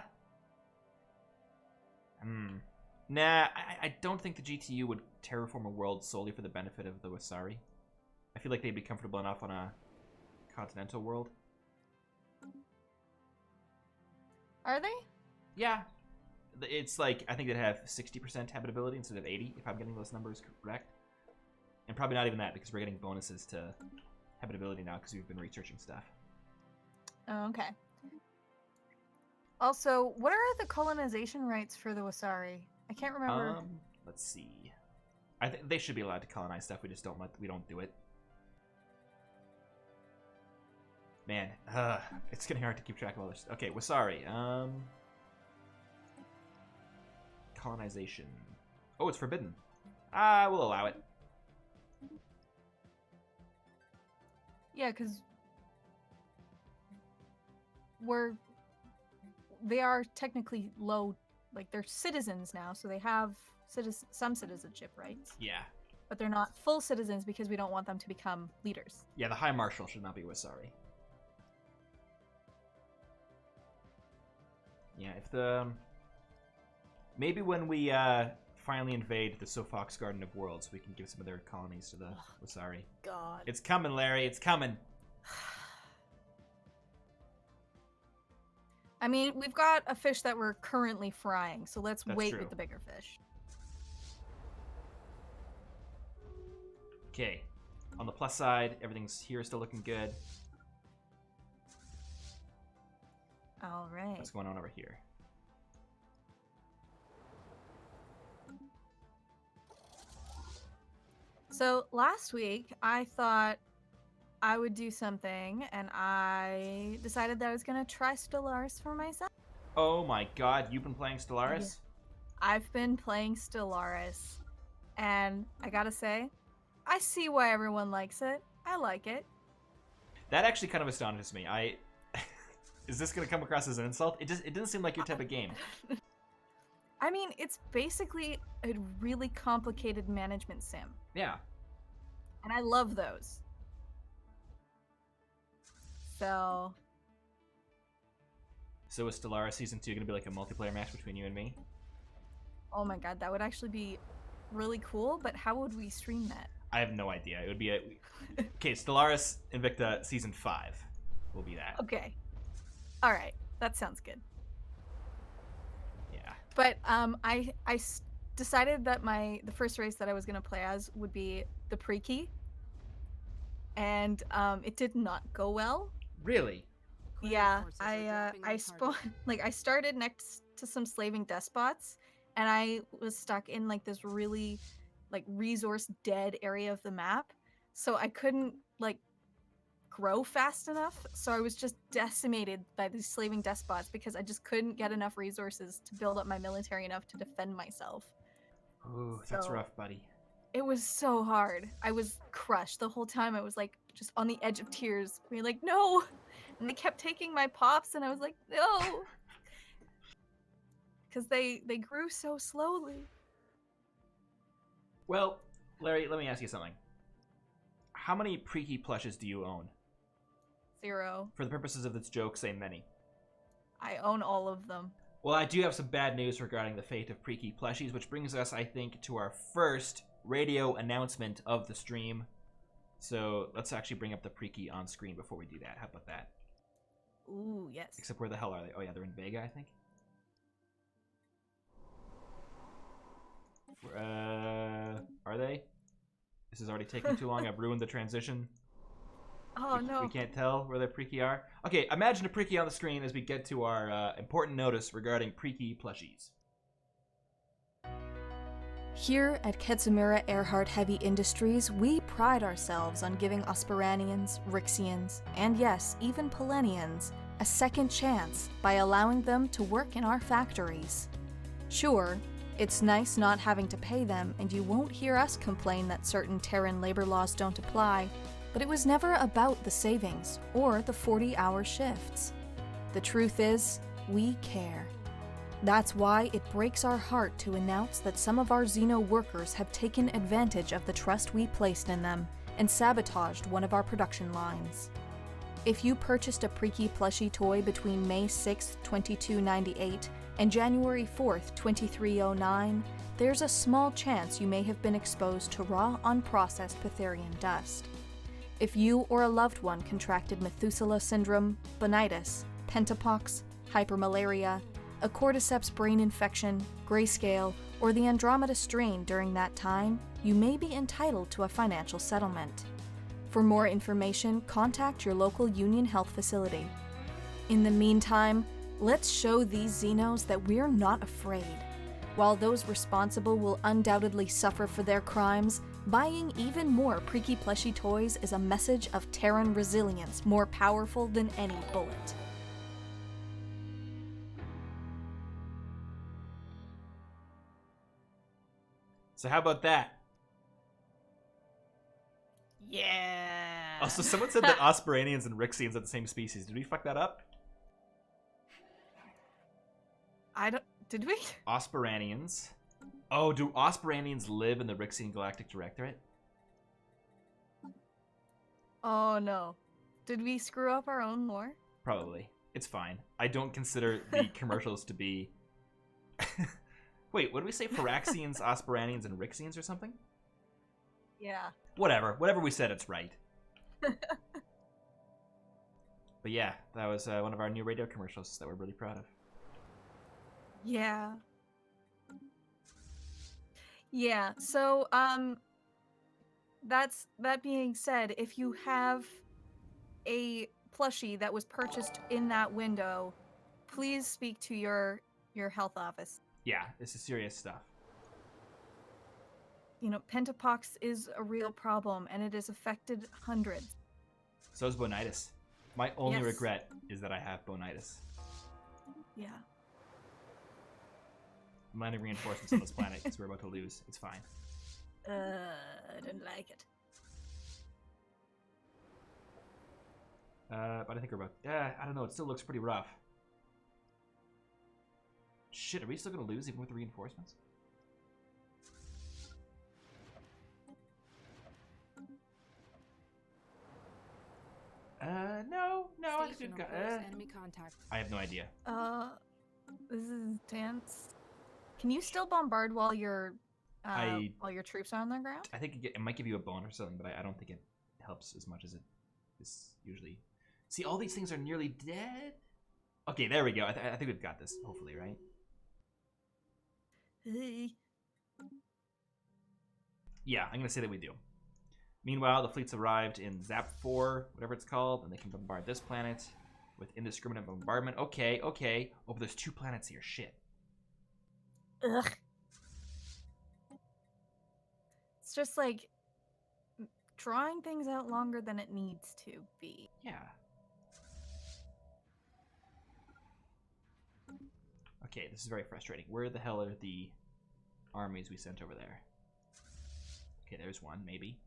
I don't think the GTU would terraform a world solely for the benefit of the Wasari. I feel like they'd be comfortable enough on a continental world. Are they? Yeah. It's like, I think they'd have 60% habitability instead of 80, if I'm getting those numbers correct. And probably not even that, because we're getting bonuses to habitability now, because we've been researching stuff. Oh, okay. Also, what are the colonization rights for the Wasari? I can't remember. Let's see. I think they should be allowed to colonize stuff. We just don't do it. Man, it's getting hard to keep track of all this. Okay, Wasari. Colonization. Oh, it's forbidden. We'll allow it. Yeah, because they are technically low, like they're citizens now, so they have some citizenship rights. Yeah. But they're not full citizens because we don't want them to become leaders. Yeah, the High Marshal should not be Wasari. Yeah, if the... Maybe when we finally invade the Sofox Garden of Worlds, we can give some of their colonies to the Wasari. God. It's coming, Larry. It's coming. I mean, we've got a fish that we're currently frying, so let's wait true. with the bigger fish. Okay. On the plus side, everything's here still looking good. All right. What's going on over here? So last week, I thought I would do something, and I decided that I was going to try Stellaris for myself. Oh my god, you've been playing Stellaris? Yeah. I've been playing Stellaris, and I gotta say, I see why everyone likes it. I like it. That actually kind of astonishes me. Is this going to come across as an insult? It doesn't seem like your type of game. I mean, it's basically a really complicated management sim. Yeah. And I love those. So is Stellaris Season 2 going to be like a multiplayer match between you and me? oh my god, that would actually be really cool, but how would we stream that? I have no idea. It would be okay, Stellaris Invicta Season 5 will be that. Okay. All right. That sounds good. Yeah. But decided that the first race that I was going to play as would be the pre-key. And it did not go well. Really? Yeah, I started next to some slaving despots, and I was stuck in like this really like resource dead area of the map, so I couldn't like grow fast enough. So I was just decimated by these slaving despots because I just couldn't get enough resources to build up my military enough to defend myself. Ooh, that's So- rough, buddy. It was so hard. I was crushed the whole time. I was like just on the edge of tears, being like, no. And they kept taking my pops, and I was like, no. Because they grew so slowly. Well, Larry, let me ask you something. How many Preaky plushes do you own? 0. For the purposes of this joke, say many. I own all of them. Well, I do have some bad news regarding the fate of Preaky plushies, which brings us, I think, to our first radio announcement of the stream. So let's actually bring up the Preaky on screen before we do that. How about that? Ooh, yes. Except where the hell are they? Oh yeah, they're in Vega, I think. Are they? This is already taking too long. I've ruined the transition. Oh, no. We can't tell where the Preaky are. Okay, imagine a Preaky on the screen as we get to our important notice regarding Preaky plushies. Here at Ketsamira Earhart Heavy Industries, we pride ourselves on giving Osperanians, Rixians, and yes, even Polenians, a second chance by allowing them to work in our factories. Sure, it's nice not having to pay them, and you won't hear us complain that certain Terran labor laws don't apply, but it was never about the savings or the 40-hour shifts. The truth is, we care. That's why it breaks our heart to announce that some of our Xeno workers have taken advantage of the trust we placed in them and sabotaged one of our production lines. If you purchased a Preaky plushie toy between May 6, 2298 and January 4th, 2309, there's a small chance you may have been exposed to raw, unprocessed Ptherian dust. If you or a loved one contracted Methuselah syndrome, bonitis, pentapox, hypermalaria, a cordyceps brain infection, grayscale, or the Andromeda strain during that time, you may be entitled to a financial settlement. For more information, contact your local Union Health facility. In the meantime, let's show these Xenos that we're not afraid. While those responsible will undoubtedly suffer for their crimes, buying even more Preaky plushie toys is a message of Terran resilience more powerful than any bullet. So how about that? Yeah. Oh, so someone said that Osperanians and Rixians are the same species. Did we fuck that up? Did we? Osperanians. Oh, do Osperanians live in the Rixian Galactic Directorate? Oh no. Did we screw up our own lore? Probably. It's fine. I don't consider the commercials to be... Wait, what did we say? Phyraxians, Osperanians, and Rixians or something? Yeah. Whatever we said, it's right. But yeah, that was one of our new radio commercials that we're really proud of. Yeah. Yeah, so, that being said, if you have a plushie that was purchased in that window, please speak to your health office. Yeah, this is serious stuff. You know, pentapox is a real problem, and it has affected hundreds. So is bonitis. My only Yes. regret is that I have bonitis. Yeah. I'm landing reinforcements on this planet because we're about to lose. It's fine. I didn't like it. But I think we're about... I don't know. It still looks pretty rough. Shit, are we still going to lose even with the reinforcements? No. I think we've Stational got... force enemy contact. I have no idea. This is tense. Can you still bombard while your troops are on the ground? I think it might give you a bonus or something, but I don't think it helps as much as it is usually. See, all these things are nearly dead. Okay, there we go. I think we've got this, hopefully, right? Yeah, I'm going to say that we do. Meanwhile, the fleet's arrived in Zap 4, whatever it's called, and they can bombard this planet with indiscriminate bombardment. Okay. Oh, but there's 2 planets here. Shit. Ugh. It's just like drawing things out longer than it needs to be. Yeah. Okay, this is very frustrating. Where the hell are the armies we sent over there? Okay, there's one, maybe.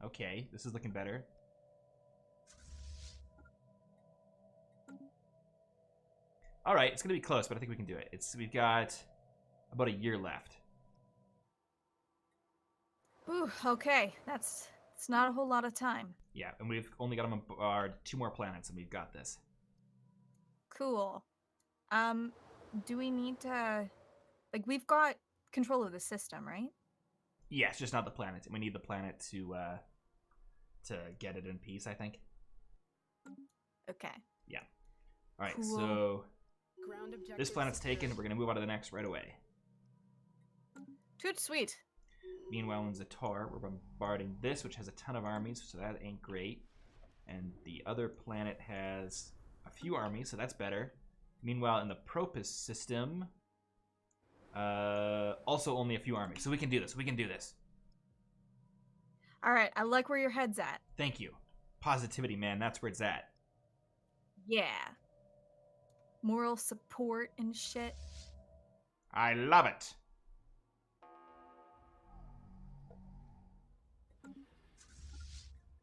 Okay, this is looking better. All right, it's gonna be close, but I think we can do it. We've got about a year left. Ooh, okay. It's not a whole lot of time. Yeah, and we've only got them on 2 more planets, and we've got this. Cool. Do we need to like we've got control of the system, right? Yeah, it's just not the planet. We need the planet to get it in peace, I think. Okay. Yeah. All right, Cool. so Ground objective this planet's secured. taken. We're going to move on to the next right away. Toot sweet. Meanwhile, in Zatar, we're bombarding this, which has a ton of armies, so that ain't great. And the other planet has a few armies, so that's better. Meanwhile, in the Propus system, also only a few armies. So we can do this. We can do this. All right, I like where your head's at. Thank you. Positivity, man. That's where it's at. Yeah. Moral support and shit. I love it.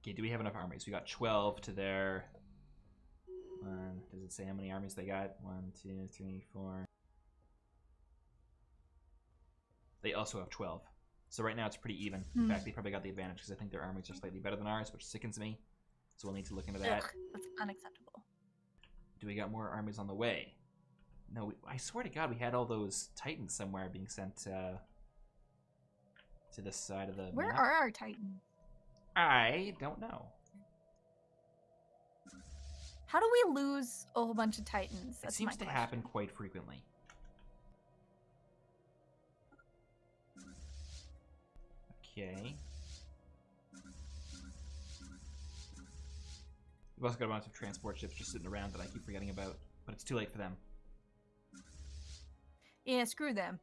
Okay, do we have enough armies? We got 12 to their... does it say how many armies they got? 1, 2, 3, 4. They also have 12. So right now it's pretty even. In fact, they probably got the advantage because I think their armies are slightly better than ours, which sickens me. So we'll need to look into that. Ugh, that's unacceptable. Do we got more armies on the way? No, I swear to God, we had all those Titans somewhere being sent to this side of the Where map. are our Titans? I don't know. How do we lose a whole bunch of Titans? It That's seems my to question. happen quite frequently. Okay. We've also got a bunch of transport ships just sitting around that I keep forgetting about, but it's too late for them. Yeah, screw them.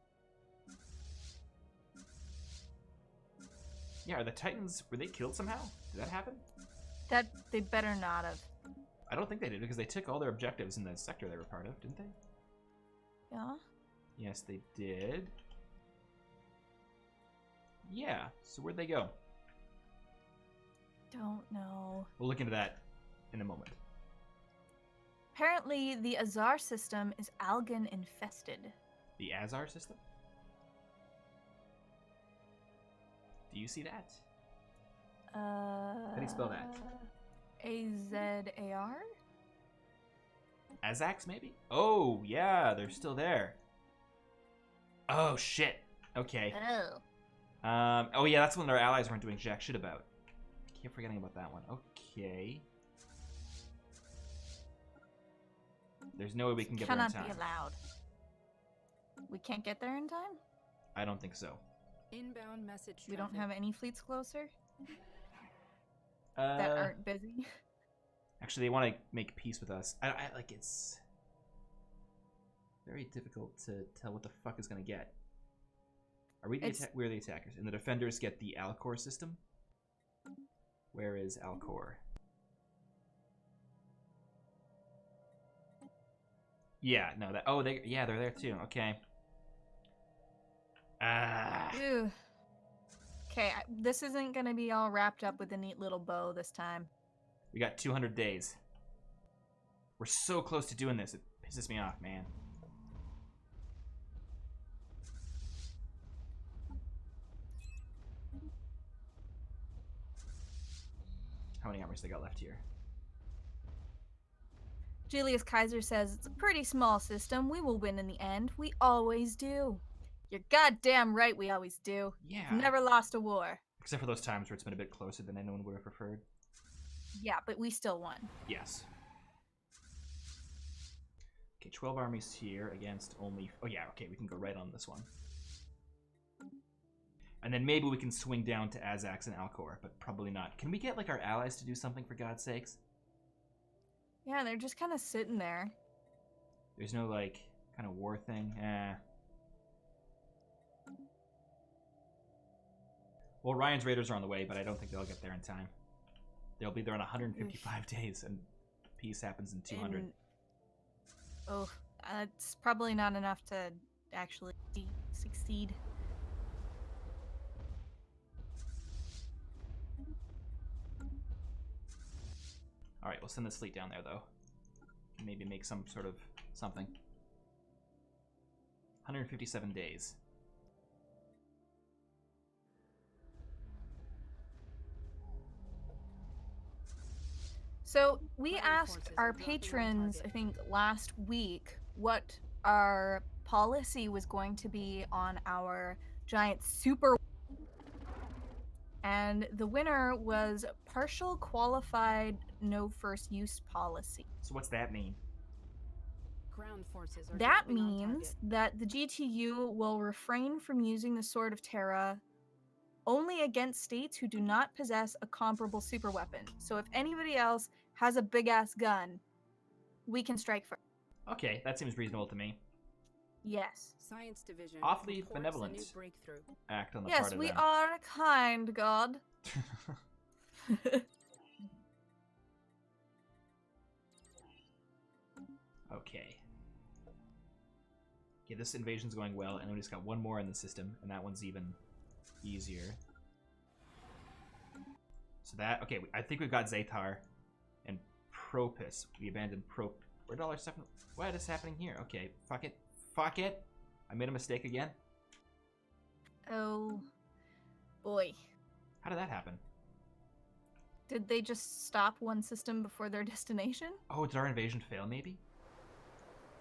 Yeah, are the Titans, were they killed somehow? Did that happen? That they better not have. I don't think they did, because they took all their objectives in the sector they were part of, didn't they? Yeah. Yes, they did. Yeah, so where'd they go? Don't know. We'll look into that in a moment. Apparently, the Azar system is algan infested. The Azar system? Do you see that? How do you spell that? A-Z-A-R? Azax, maybe? Oh, yeah, they're still there. Oh, shit. Okay. Oh. Oh, yeah, that's when their allies weren't doing jack shit about. I keep forgetting about that one. Okay. There's no way we can get there in Cannot time. be allowed. We can't get there in time? I don't think so. Inbound message traffic. We don't have any fleets closer Uh, that aren't busy? Actually, they want to make peace with us. I like, it's very difficult to tell what the fuck is going to get. Are we the we're the attackers, and the defenders get the Alcor system? Where is Alcor? Yeah, no, that. Oh, they're there too. Okay. Ew. Okay, this isn't gonna be all wrapped up with a neat little bow this time. We got 200 days. We're so close to doing this. It pisses me off, man. How many armies they got left here? Julius Kaiser says it's a pretty small system. We will win in the end. We always do. You're goddamn right. We always do. Yeah. We've never lost a war. Except for those times where it's been a bit closer than anyone would have preferred. Yeah, but we still won. Yes. Okay, 12 armies here against only... Oh yeah, okay, we can go right on this one. And then maybe we can swing down to Azax and Alcor, but probably not. Can we get, like, our allies to do something, for God's sakes? Yeah, they're just kind of sitting there. There's no, like, kind of war thing? Well, Ryan's Raiders are on the way, but I don't think they'll get there in time. They'll be there in 155 days, and peace happens in 200. It's probably not enough to actually succeed. Alright, we'll send this fleet down there, though. Maybe make some sort of something. 157 days. So we Ground asked forces our are dropping on patrons, I target. think last week, what our policy was going to be on our giant super. And the winner was partial qualified no first use policy. So what's that mean? Ground forces are That dropping on means target. that the GTU will refrain from using the Sword of Terra only against states who do not possess a comparable superweapon. So if anybody else has a big ass gun, we can strike first. Okay, that seems reasonable to me. Yes. Science division Awfully reports benevolent. a new breakthrough. Act on the Yes, part of we them. are a kind god. Okay. Okay, this invasion's going well, and we just got one more in the system, and that one's even easier. So that, okay, I think we've got Zatar and Propus. We abandoned Where $7? What is happening here? Okay, fuck it. Fuck it. I made a mistake again. Oh boy. How did that happen? Did they just stop one system before their destination? Oh, did our invasion fail, maybe?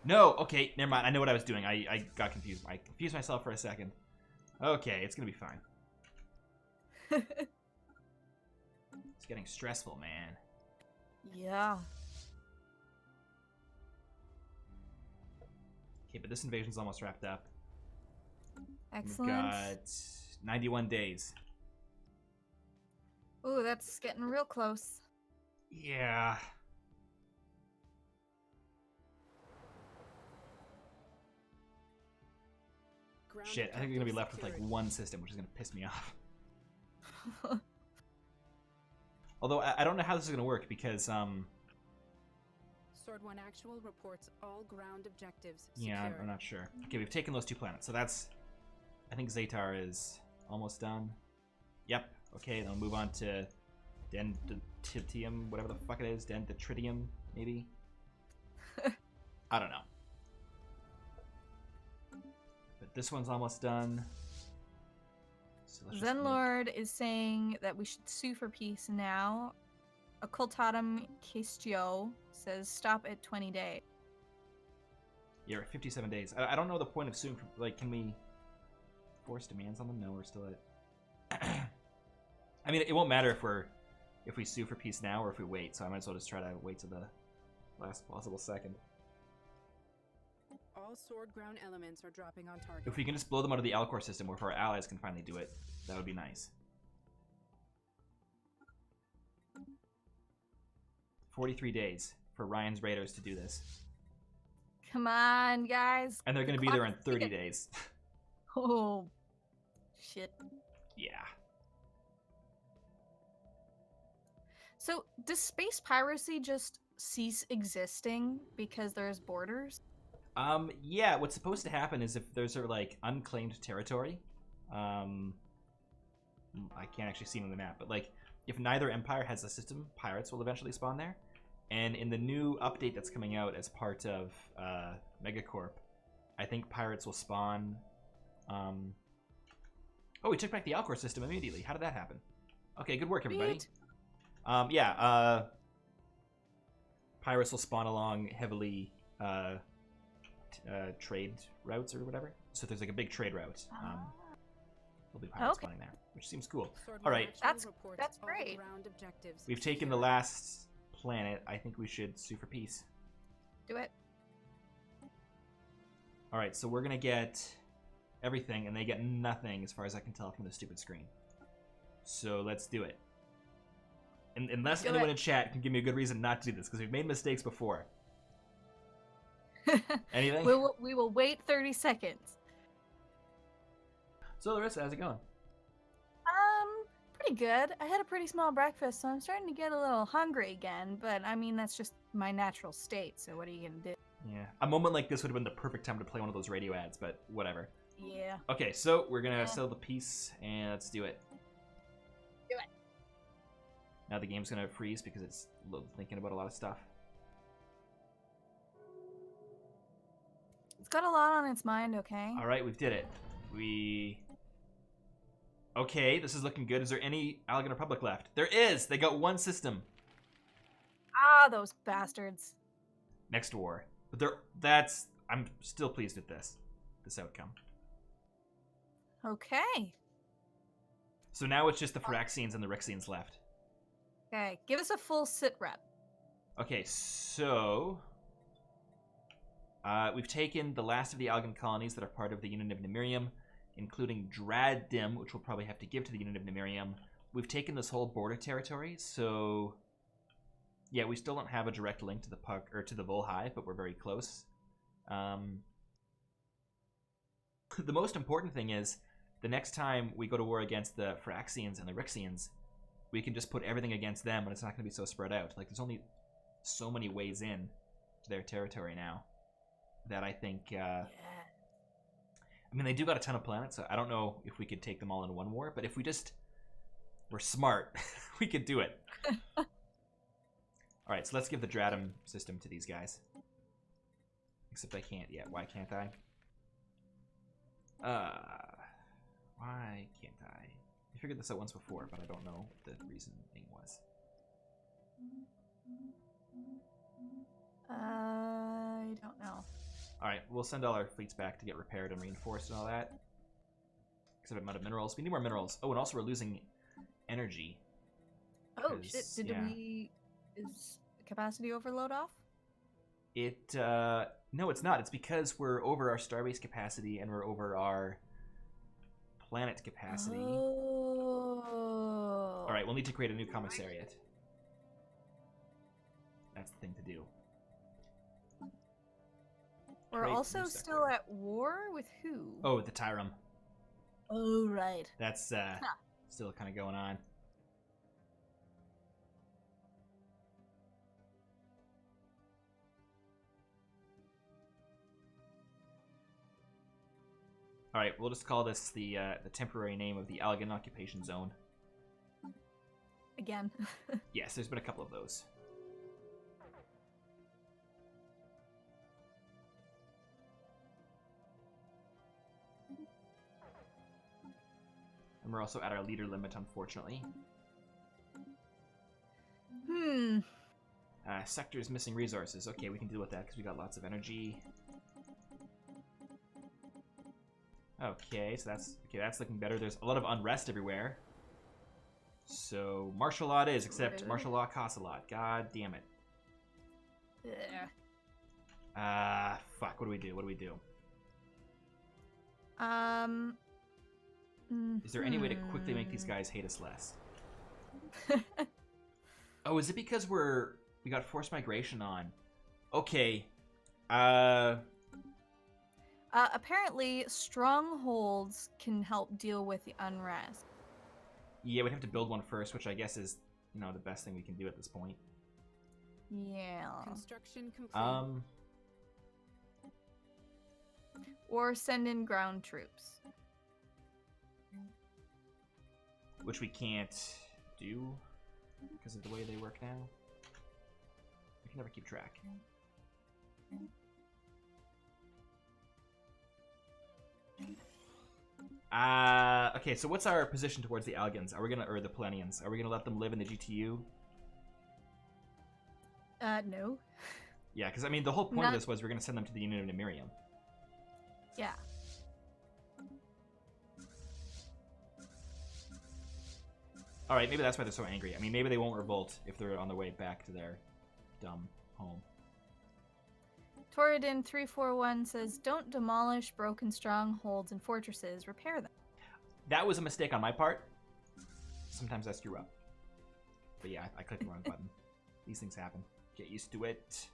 No, okay, never mind. I know what I was doing. I got confused. I confused myself for a second. Okay, it's gonna be fine. It's getting stressful, man. Yeah. Okay, but this invasion's almost wrapped up. Excellent. We've got 91 days. Ooh, that's getting real close. Yeah. Ground Shit, I think we're gonna be objective left with like secured. one system, which is gonna piss me off. Although I don't know how this is gonna work because Sword 1 Actual reports all ground objectives yeah, secured. I'm not sure. Okay, we've taken those 2 planets, so that's, I think Zatar is almost done. Yep. Okay, then we'll move on to Dendritium, whatever the fuck it is, Dendritrium, maybe. I don't know. But this one's almost done. So let's just Zenlord is saying that we should sue for peace now. Occultatum Castio says stop at 20 days. Yeah, we're at 57 days. I don't know the point of suing. Like, can we force demands on them? No, we're still at. I mean, it won't matter if we sue for peace now or if we wait. So I might as well just try to wait to the last possible second. All sword ground elements are dropping on target. If we can just blow them out of the Alcor system, or if our allies can finally do it, that would be nice. 43 days for Ryan's Raiders to do this. Come on, guys. And they're going to be there in 30 days. Oh, shit. Yeah. So, does space piracy just cease existing because there's borders? Yeah, what's supposed to happen is if there's like unclaimed territory, I can't actually see it on the map, but like if neither empire has a system, pirates will eventually spawn there. And in the new update that's coming out as part of Megacorp, I think pirates will spawn. Oh, we took back the Alcor system immediately. How did that happen? Okay, good work, everybody. Sweet. Yeah, pirates will spawn along heavily trade routes or whatever. So if there's like a big trade route, there'll be pirates spawning there, which seems cool. Sword All 1 right. Actual reports That's all great. ground objectives We've taken the secured. last planet. I think we should sue for peace. Do it. All right, so we're gonna get everything, and they get nothing, as far as I can tell from the stupid screen. So let's do it. Unless Do anyone it. in chat can give me a good reason not to do this, because we've made mistakes before. Anything? We will wait 30 seconds. So Larissa, how's it going? Pretty good. I had a pretty small breakfast, so I'm starting to get a little hungry again, but I mean, that's just my natural state, so what are you gonna do? Yeah, a moment like this would have been the perfect time to play one of those radio ads, but whatever. Yeah. Okay, so we're gonna Yeah. settle the piece, and let's do it. Do it. Now the game's gonna freeze because it's thinking about a lot of stuff. It's got a lot on its mind, okay? All right, we did it. Okay, this is looking good. Is there any Allegan Republic left? There is! They got one system. Ah, those bastards. Next war. But I'm still pleased with this outcome. Okay. So now it's just the Phyrexians and the Rixians left. Okay, give us a full sit rep. Okay, so we've taken the last of the Algan colonies that are part of the Union of Nemirium, including Dradim, which we'll probably have to give to the Union of Nemirium. We've taken this whole border territory, so yeah, we still don't have a direct link to the Puck or to the Volhive, but we're very close. The most important thing is the next time we go to war against the Phyrexians and the Rixians, we can just put everything against them, and it's not going to be so spread out. Like, there's only so many ways in to their territory now that I think. I mean, they do got a ton of planets, so I don't know if we could take them all in one war, but if we just were smart, we could do it. Alright, so let's give the Dradim system to these guys. Except I can't yet. Why can't I? Why can't I? I figured this out once before, but I don't know what the reasoning was. I don't know. Alright, we'll send all our fleets back to get repaired and reinforced and all that. Except I'm out of minerals. We need more minerals. Oh, and also we're losing energy. Oh, shit. Did we... Is capacity overload off? No, it's not. It's because we're over our starbase capacity and we're over our planet capacity. Oh. Alright, we'll need to create a new commissariat. That's the thing to do. We're Create also new still sector. at war with who? Oh, the Tyrum. Oh, right. That's still kind of going on. Alright, we'll just call this the temporary name of the Algan Occupation Zone. Again. Yes, there's been a couple of those. And we're also at our leader limit, unfortunately. Sectors missing resources. Okay, we can deal with that because we got lots of energy. Okay, so that's looking better. There's a lot of unrest everywhere. So martial law it is, except martial law costs a lot. God damn it. Yeah. Fuck. What do we do? What do we do? Is there any way to quickly make these guys hate us less? Oh, is it because we got forced migration on? Okay. Apparently, strongholds can help deal with the unrest. Yeah, we'd have to build one first, which I guess is, the best thing we can do at this point. Yeah. Construction complete. Or send in ground troops. Which we can't do because of the way they work now. We can never keep track. Okay, so what's our position towards the Algans? Or the Plenians? Are we gonna let them live in the GTU? No. Yeah, because I mean, the whole point of this was we're gonna send them to the Union of Nemirium. Yeah. Alright, maybe that's why they're so angry. I mean, maybe they won't revolt if they're on their way back to their dumb home. Toradin 341 says, "Don't demolish broken strongholds and fortresses. Repair them." That was a mistake on my part. Sometimes I screw up. But yeah, I clicked the wrong button. These things happen. Get used to it.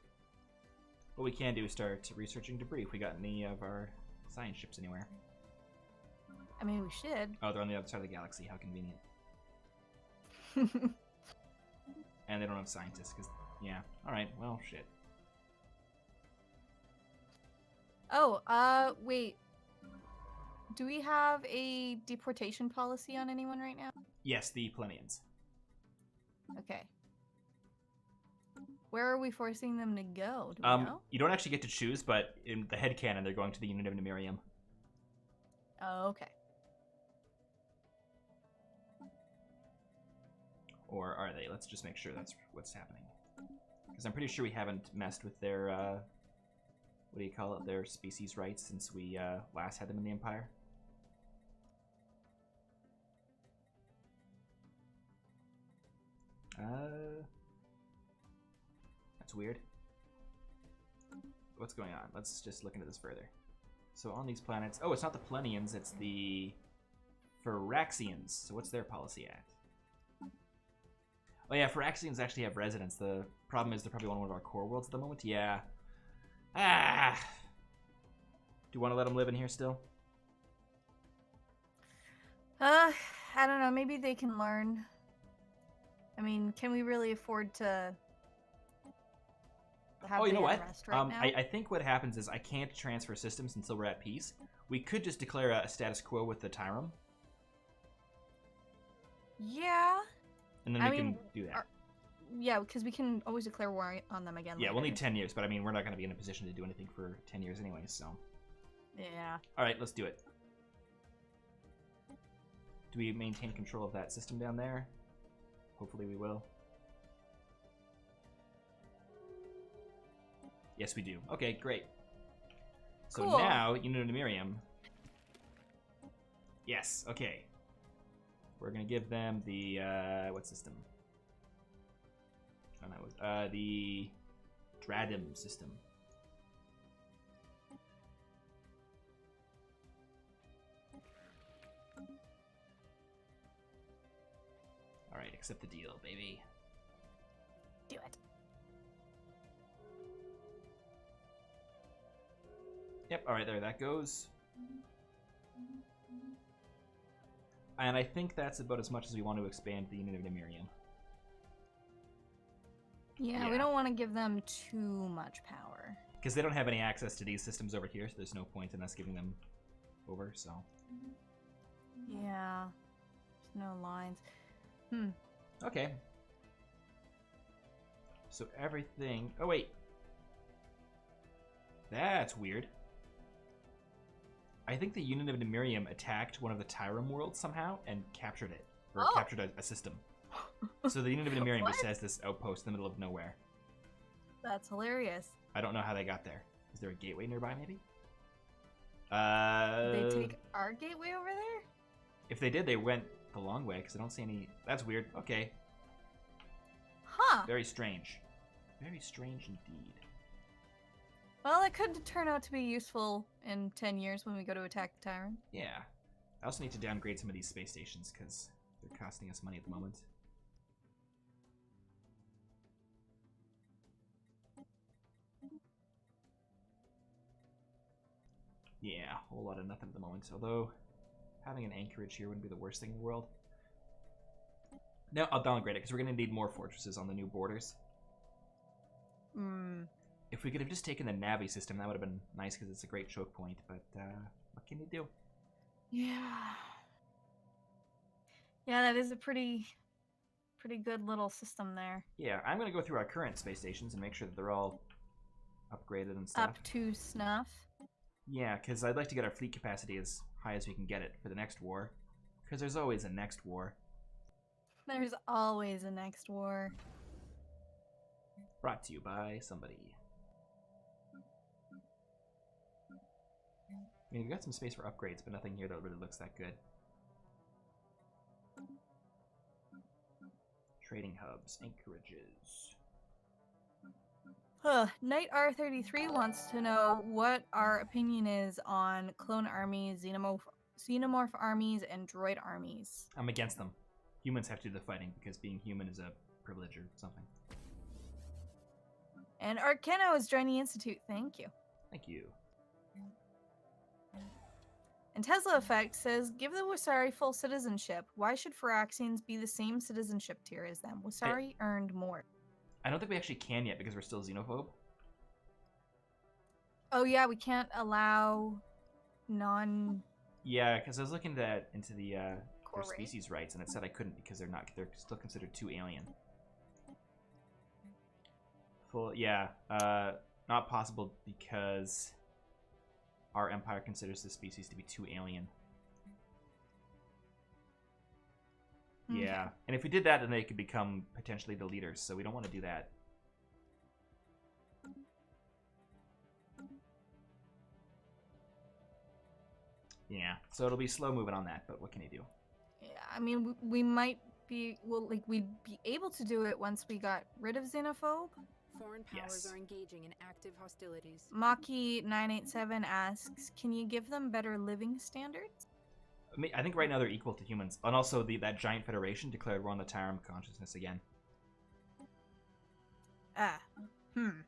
What we can do is start researching debris if we got any of our science ships anywhere. I mean, we should. Oh, they're on the other side of the galaxy. How convenient. And they don't have scientists, because, yeah. Alright, well, shit. Oh, wait. Do we have a deportation policy on anyone right now? Yes, the Plenians. Okay. Where are we forcing them to go? Do we know? You don't actually get to choose, but in the headcanon, they're going to the Union of Nemirium. Oh, okay. Or are they? Let's just make sure that's what's happening. Because I'm pretty sure we haven't messed with their, what do you call it, their species rights since we last had them in the Empire. That's weird. What's going on? Let's just look into this further. So on these planets... Oh, it's not the Plenians, it's the Phyraxians. So what's their policy at? Oh yeah, Phyraxians actually have residents. The problem is they're probably on one of our core worlds at the moment. Yeah. Ah! Do you want to let them live in here still? I don't know. Maybe they can learn. I mean, can we really afford to have Oh, you know what? rest right now? I think what happens is I can't transfer systems until we're at peace. We could just declare a status quo with the Tyrum. Yeah. And then we can do that. Yeah, because we can always declare war on them again. Yeah, later. we'll need 10 years, but I mean, we're not going to be in a position to do anything for 10 years anyway, so. Yeah. Alright, let's do it. Do we maintain control of that system down there? Hopefully we will. Yes, we do. Okay, great. So Cool. now, Unimirium. Yes, okay. We're going to give them the, what system? Oh, that was, the Dradim system. Alright, accept the deal, baby. Do it. Yep, alright, there that goes. And I think that's about as much as we want to expand the unit of Nemirium. Yeah, Yeah. we don't want to give them too much power. Because they don't have any access to these systems over here, so there's no point in us giving them over, so. Yeah. There's no lines. Okay. So everything... Oh, wait. That's weird. I think the unit of Nemirium attacked one of the Tyrum worlds somehow and captured it. Or Oh. captured a system. So the unit of Nemirium just What? has this outpost in the middle of nowhere. That's hilarious. I don't know how they got there. Is there a gateway nearby, maybe? Did they take our gateway over there? If they did, they went the long way, because I don't see any... That's weird. Okay. Huh. Very strange. Very strange indeed. Well, it could turn out to be useful in 10 years when we go to attack the Tyrum. Yeah. I also need to downgrade some of these space stations, because they're costing us money at the moment. Yeah, a whole lot of nothing at the moment. Although, having an anchorage here wouldn't be the worst thing in the world. No, I'll downgrade it, because we're going to need more fortresses on the new borders. If we could have just taken the Navi system, that would have been nice, because it's a great choke point, but what can you do? Yeah. Yeah, that is a pretty good little system there. Yeah, I'm going to go through our current space stations and make sure that they're all upgraded and stuff. Up to snuff. Yeah, because I'd like to get our fleet capacity as high as we can get it for the next war. Because there's always a next war. There's always a next war. Brought to you by somebody. I mean, we've got some space for upgrades, but nothing here that really looks that good. Trading hubs, anchorages. Knight R33 wants to know what our opinion is on clone armies, xenomorph armies, and droid armies. I'm against them. Humans have to do the fighting because being human is a privilege or something. And Arcano is joining the Institute. Thank you. Thank you. And Tesla Effect says, give the Wasari full citizenship. Why should Phyraxians be the same citizenship tier as them? Wasari earned more. I don't think we actually can yet because we're still xenophobe. Oh yeah, we can't allow non... Yeah, because I was looking into the Core their race? species rights, and it said I couldn't because they're still considered too alien. Full, yeah, not possible because our empire considers this species to be too alien. Okay. Yeah, and if we did that, then they could become potentially the leaders, so we don't want to do that. Yeah, so it'll be slow moving on that, but what can you do? Yeah, I mean, we might be, well, like, we'd be able to do it once we got rid of Xenophobe. Foreign powers Yes. are engaging in active hostilities. Maki987 asks, can you give them better living standards? I think right now they're equal to humans. And also, that giant federation declared war on the Tyrum consciousness again.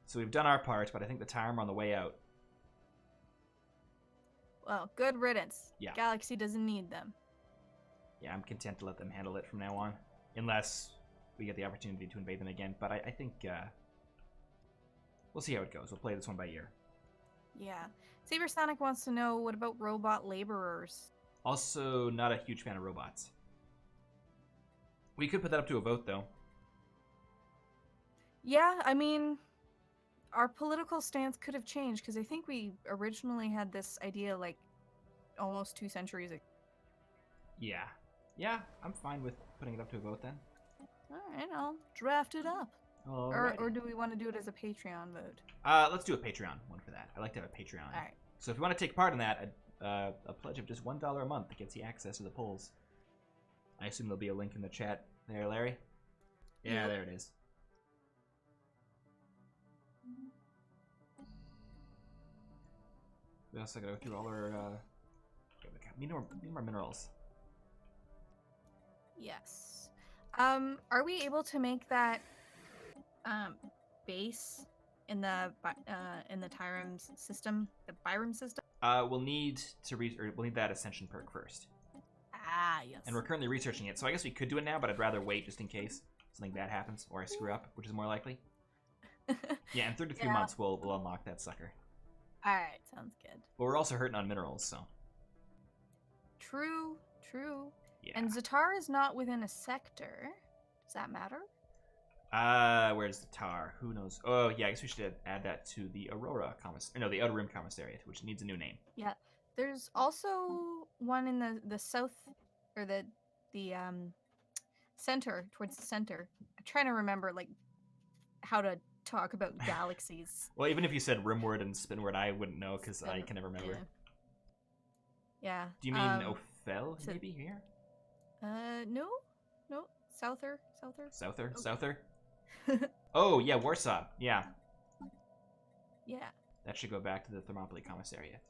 So we've done our part, but I think the Tyrum are on the way out. Well, good riddance. Yeah. Galaxy doesn't need them. Yeah, I'm content to let them handle it from now on. Unless we get the opportunity to invade them again. But I think we'll see how it goes. We'll play this one by ear. Yeah. Sabersonic wants to know, what about robot laborers? Also, not a huge fan of robots. We could put that up to a vote, though. Yeah, I mean, our political stance could have changed, because I think we originally had this idea, like, almost 2 centuries ago. Yeah. Yeah, I'm fine with putting it up to a vote, then. Alright, I'll draft it up. Alrighty. Or do we want to do it as a Patreon vote? Let's do a Patreon one for that. I like to have a Patreon. Alright. So if you want to take part in that, a pledge of just $1 a month that gets you access to the polls. I assume there'll be a link in the chat there, Larry? Yeah, Yep. there it is. We also gotta go through all our, need more minerals. Yes. Are we able to make that base in the Tyrum's system, the Byram system? We'll need to we'll need that ascension perk first. Ah, yes. And we're currently researching it, so I guess we could do it now, but I'd rather wait just in case something bad happens or I screw up, which is more likely. Yeah, in 33 months we'll unlock that sucker. Alright, sounds good. But we're also hurting on minerals, so. True. Yeah. And Zatar is not within a sector. Does that matter? Where's the tar? Who knows? Oh, yeah, I guess we should add that to the Aurora the Outer Rim Commissariat, which needs a new name. Yeah. There's also one in the south, or the center, towards the center. I'm trying to remember, like, how to talk about galaxies. Well, even if you said Rimward and Spinward, I wouldn't know, because I can never remember. Yeah. Do you mean Ophel, maybe, here? No. Souther. Souther? Oh, yeah, Warsaw. Yeah. Yeah. That should go back to the Thermopylae Commissariat.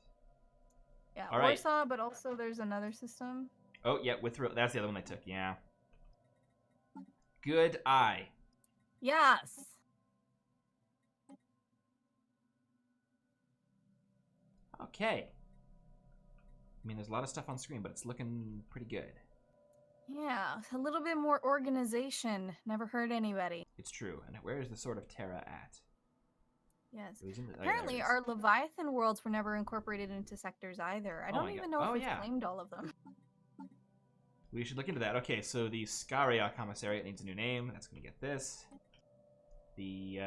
Yeah, All right. Warsaw, but also there's another system. Oh, yeah, that's the other one I took, yeah. Good eye. Yes. Okay. I mean, there's a lot of stuff on screen, but it's looking pretty good. Yeah, a little bit more organization. Never hurt anybody. It's true. And where is the Sword of Terra at? Yes. It was in Apparently, our Leviathan worlds were never incorporated into sectors either. I don't even know if we've claimed all of them. We should look into that. Okay, so the Scaria Commissariat needs a new name. That's going to get this. The,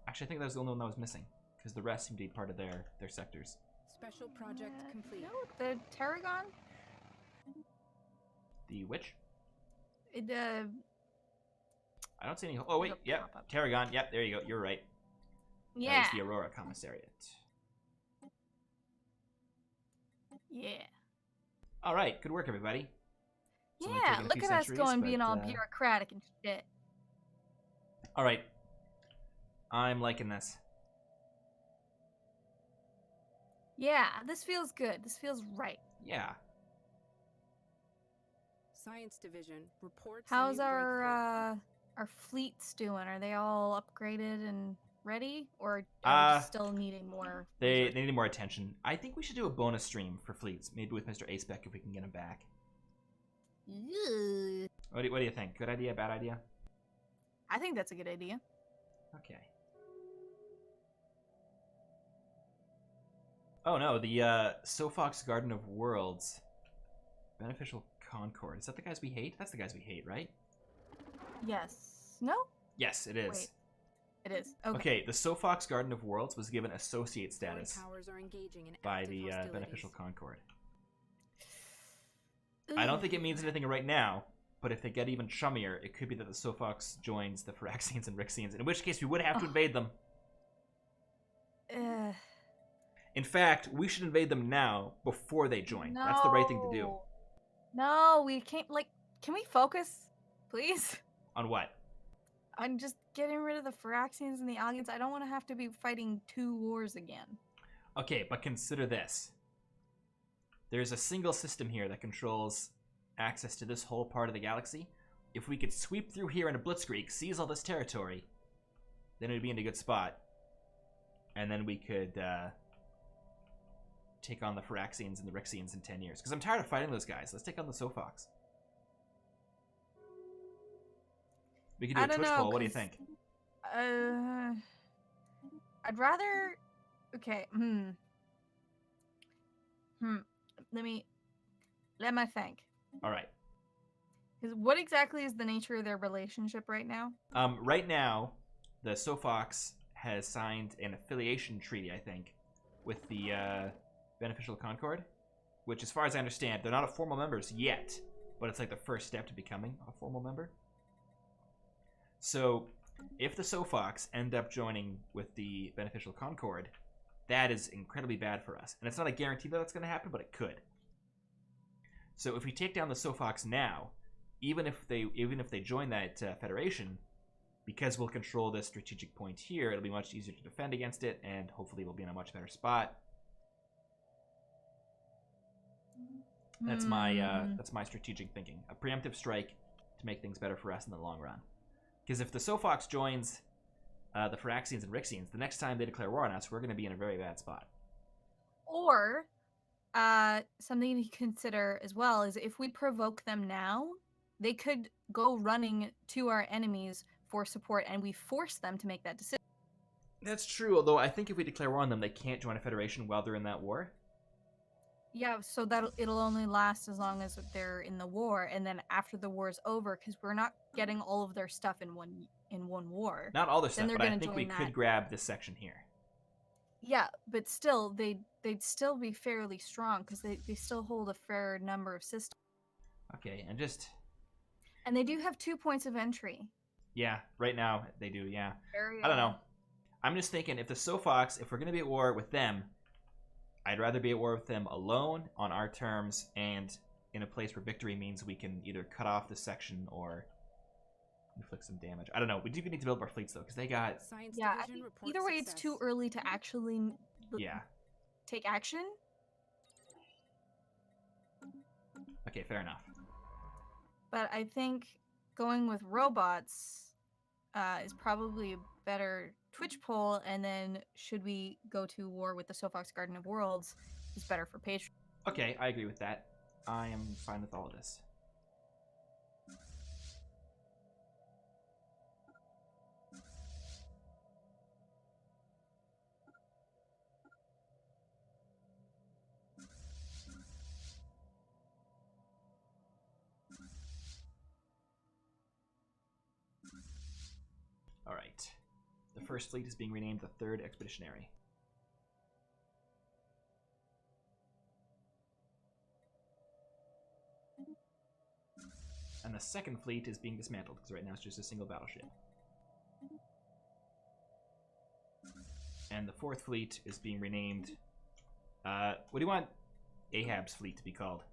actually, I think that was the only one that was missing, because the rest seem to be part of their sectors. Special project complete. No, the Tarragon? The which? It, I don't see any. Oh, wait. It'll Yep. pop up. Tarragon. Yep, there you go. You're right. yeah. That was the Aurora Commissariat. Yeah. All right. Good work, everybody. It's only Yeah, taken a look few at us centuries, going being but, all bureaucratic and shit. All right. I'm liking this. Yeah, this feels good. This feels right. Yeah. Science Division reports. How's a new breakthrough. our fleets doing? Are they all upgraded and ready, or are we just still needing more? They need more attention. I think we should do a bonus stream for fleets, maybe with Mr. Acebeck if we can get him back. Ugh. What do you think? Good idea? Bad idea? I think that's a good idea. Okay. Oh no, the Sofox Garden of Worlds. Beneficial Concord. Is that the guys we hate? That's the guys we hate, right? Yes. No? Yes, it is. Wait. It is. Okay. Okay, the Sofox Garden of Worlds was given associate Foreign status powers are engaging in by active the hostilities. Beneficial Concord. I don't think it means anything right now, but if they get even chummier, it could be that the Sofox joins the Phyraxians and Rixians, in which case we would have to invade them. In fact, we should invade them now before they join. That's the right thing to do. No, we can't. Like, can we focus, please? On what? On just getting rid of the Phyraxians and the Aliens. I don't want to have to be fighting 2 wars again. Okay, but consider this. There's a single system here that controls access to this whole part of the galaxy. If we could sweep through here in a blitzkrieg, seize all this territory, then it'd be in a good spot. And then we could take on the Phyraxians and the Rixians in 10 years. Because I'm tired of fighting those guys. Let's take on the Sofox. We can do a Twitch poll. What do you think? I'd rather... Okay, Let me think. All right. Because what exactly is the nature of their relationship right now? Right now, the Sofox has signed an affiliation treaty, I think, with the Beneficial Concord, which, as far as I understand, they're not a formal members yet, but it's like the first step to becoming a formal member. So, if the Sofox end up joining with the Beneficial Concord, that is incredibly bad for us. And it's not a guarantee that that's going to happen, but it could. So if we take down the Sofox now, even if they join that federation, because we'll control this strategic point here, it'll be much easier to defend against it, and hopefully we'll be in a much better spot. That's my strategic thinking. A preemptive strike to make things better for us in the long run. Because if the Sofox joins the Phyraxians and Rixians, the next time they declare war on us, we're going to be in a very bad spot. Or something to consider as well is if we provoke them now, they could go running to our enemies for support, and we force them to make that decision. That's true, although I think if we declare war on them, they can't join a federation while they're in that war. Yeah, so that it'll only last as long as they're in the war, and then after the war is over, because we're not getting all of their stuff in one war. Not all their stuff, but I think we could grab this section here. Yeah, but still, they'd still be fairly strong because they still hold a fair number of systems. Okay, and they do have 2 points of entry. Yeah, right now they do. Yeah, I don't know. I'm just thinking if the Sofox, if we're gonna be at war with them, I'd rather be at war with them alone on our terms and in a place where victory means we can either cut off this section or inflict some damage. I don't know. We do need to build our fleets though, because they got. Yeah, either way, it's too early to actually. Take action. Okay, fair enough. But I think going with robots is probably a better Twitch poll, and then should we go to war with the Sofox Garden of Worlds is better for Patreon. Okay, I agree with that. I am fine with all of this. All right. The first fleet is being renamed the 3rd Expeditionary. And the second fleet is being dismantled, because right now it's just a single battleship. And the 4th fleet is being renamed... what do you want Ahab's fleet to be called?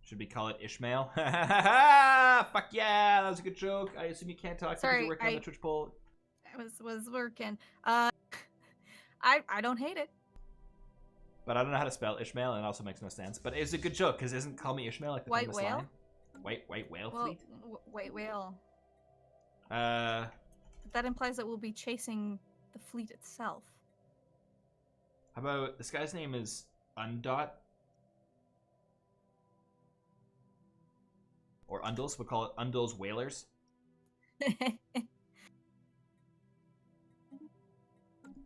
Should we call it Ishmael? Fuck yeah, that was a good joke. I assume you can't talk because you're working on the Twitch poll. I was working. I don't hate it. But I don't know how to spell Ishmael, and it also makes no sense. But it's a good joke, because isn't Call Me Ishmael like the White famous whale? line? White whale fleet? White whale. How That implies that we'll be chasing the fleet itself. about, this guy's name is Undot? Or Undles, we'll call it Undles Whalers.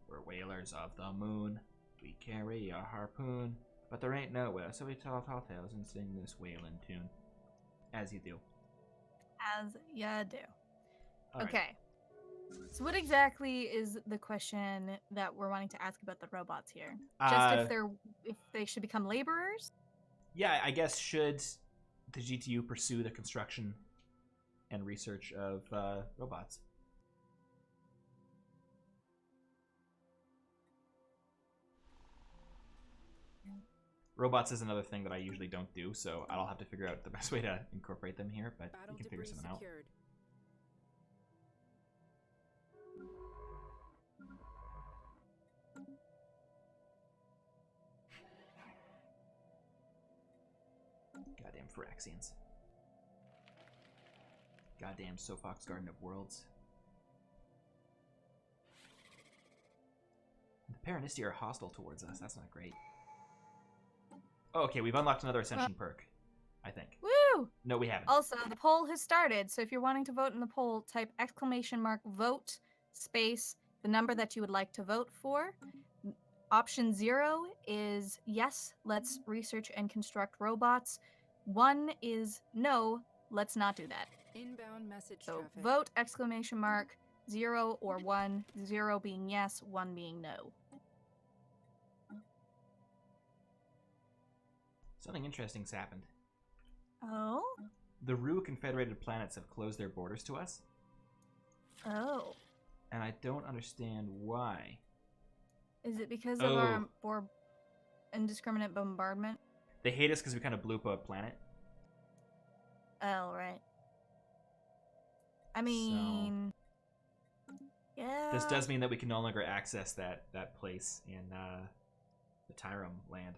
We're whalers of the moon. We carry a harpoon. But there ain't no whale, so we tell tall tales and sing this whaling tune. As you do. As ya do. All Okay. Right. So what exactly is the question that we're wanting to ask about the robots here? Just if they should become laborers? Yeah, I guess should the GTU pursue the construction and research of robots? Robots is another thing that I usually don't do, so I'll have to figure out the best way to incorporate them here, but Battle you can figure debris something out. secured. Goddamn Phyrexians. Goddamn Sofox Garden of Worlds. The Paranisti are hostile towards us. That's not great. Oh, okay, we've unlocked another Ascension perk, I think. Woo! No, we haven't. Also, the poll has started, so if you're wanting to vote in the poll, type !vote space the number that you would like to vote for. Option 0 is yes, let's research and construct robots. 1 is no, let's not do that. Inbound message So traffic. vote !0 or 1, 0 being yes, 1 being no. Something interesting's happened. Oh? The Rue Confederated Planets have closed their borders to us, Oh. and I don't understand why. Is it because of Oh. our indiscriminate bombardment? They hate us because we kind of blew up a planet. Oh, right. I mean, yeah. This does mean that we can no longer access that place in the Tyrum land.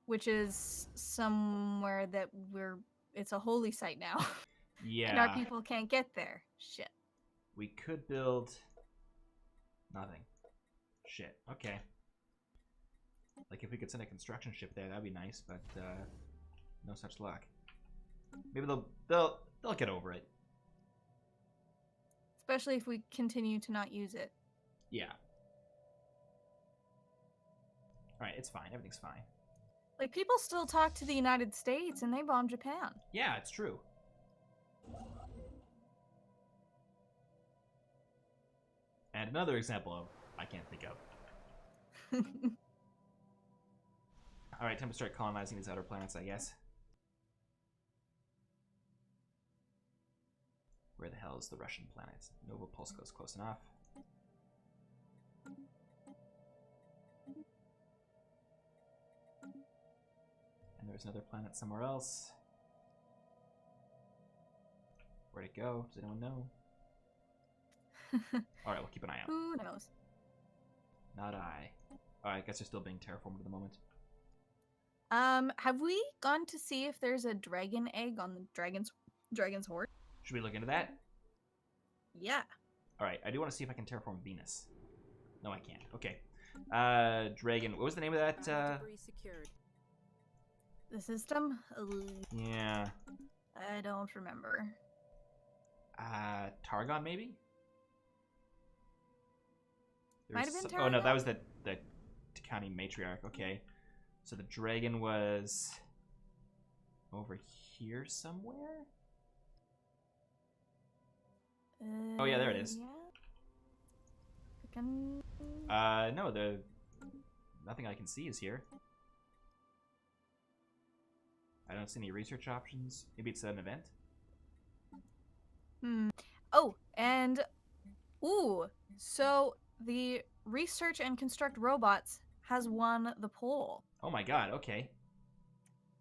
Which is somewhere that it's a holy site now. Yeah. And our people can't get there. Shit. We could build nothing. Shit. Okay. Like if we could send a construction ship there, that'd be nice, but no such luck. Maybe they'll get over it. Especially if we continue to not use it. Yeah. All right, it's fine. Everything's fine. Like, people still talk to the United States and they bomb Japan. Yeah, it's true. And another example of I can't think of. All right, time to start colonizing these outer planets, I guess. Where the hell is the Russian planet? Nova Polsko's close enough. And there's another planet somewhere else. Where'd it go? Does anyone know? Alright, we'll keep an eye out. Who knows? Not I. Alright, I guess they're still being terraformed at the moment. Have we gone to see if there's a dragon egg on the dragon's horde? Should we look into that? Yeah. Alright, I do want to see if I can terraform Venus. No, I can't. Okay. Dragon. What was the name of that? Battle debris secured. The system? Yeah. I don't remember. Targon, maybe? Might have been Oh, no, Targon. that was the county matriarch. Okay. So the dragon was over here somewhere? Oh, yeah, there it is. Yeah. Frickin- No, nothing I can see is here. I don't see any research options. Maybe it's an event? Oh, and ooh, so the research and construct robots has won the poll Oh my god, okay.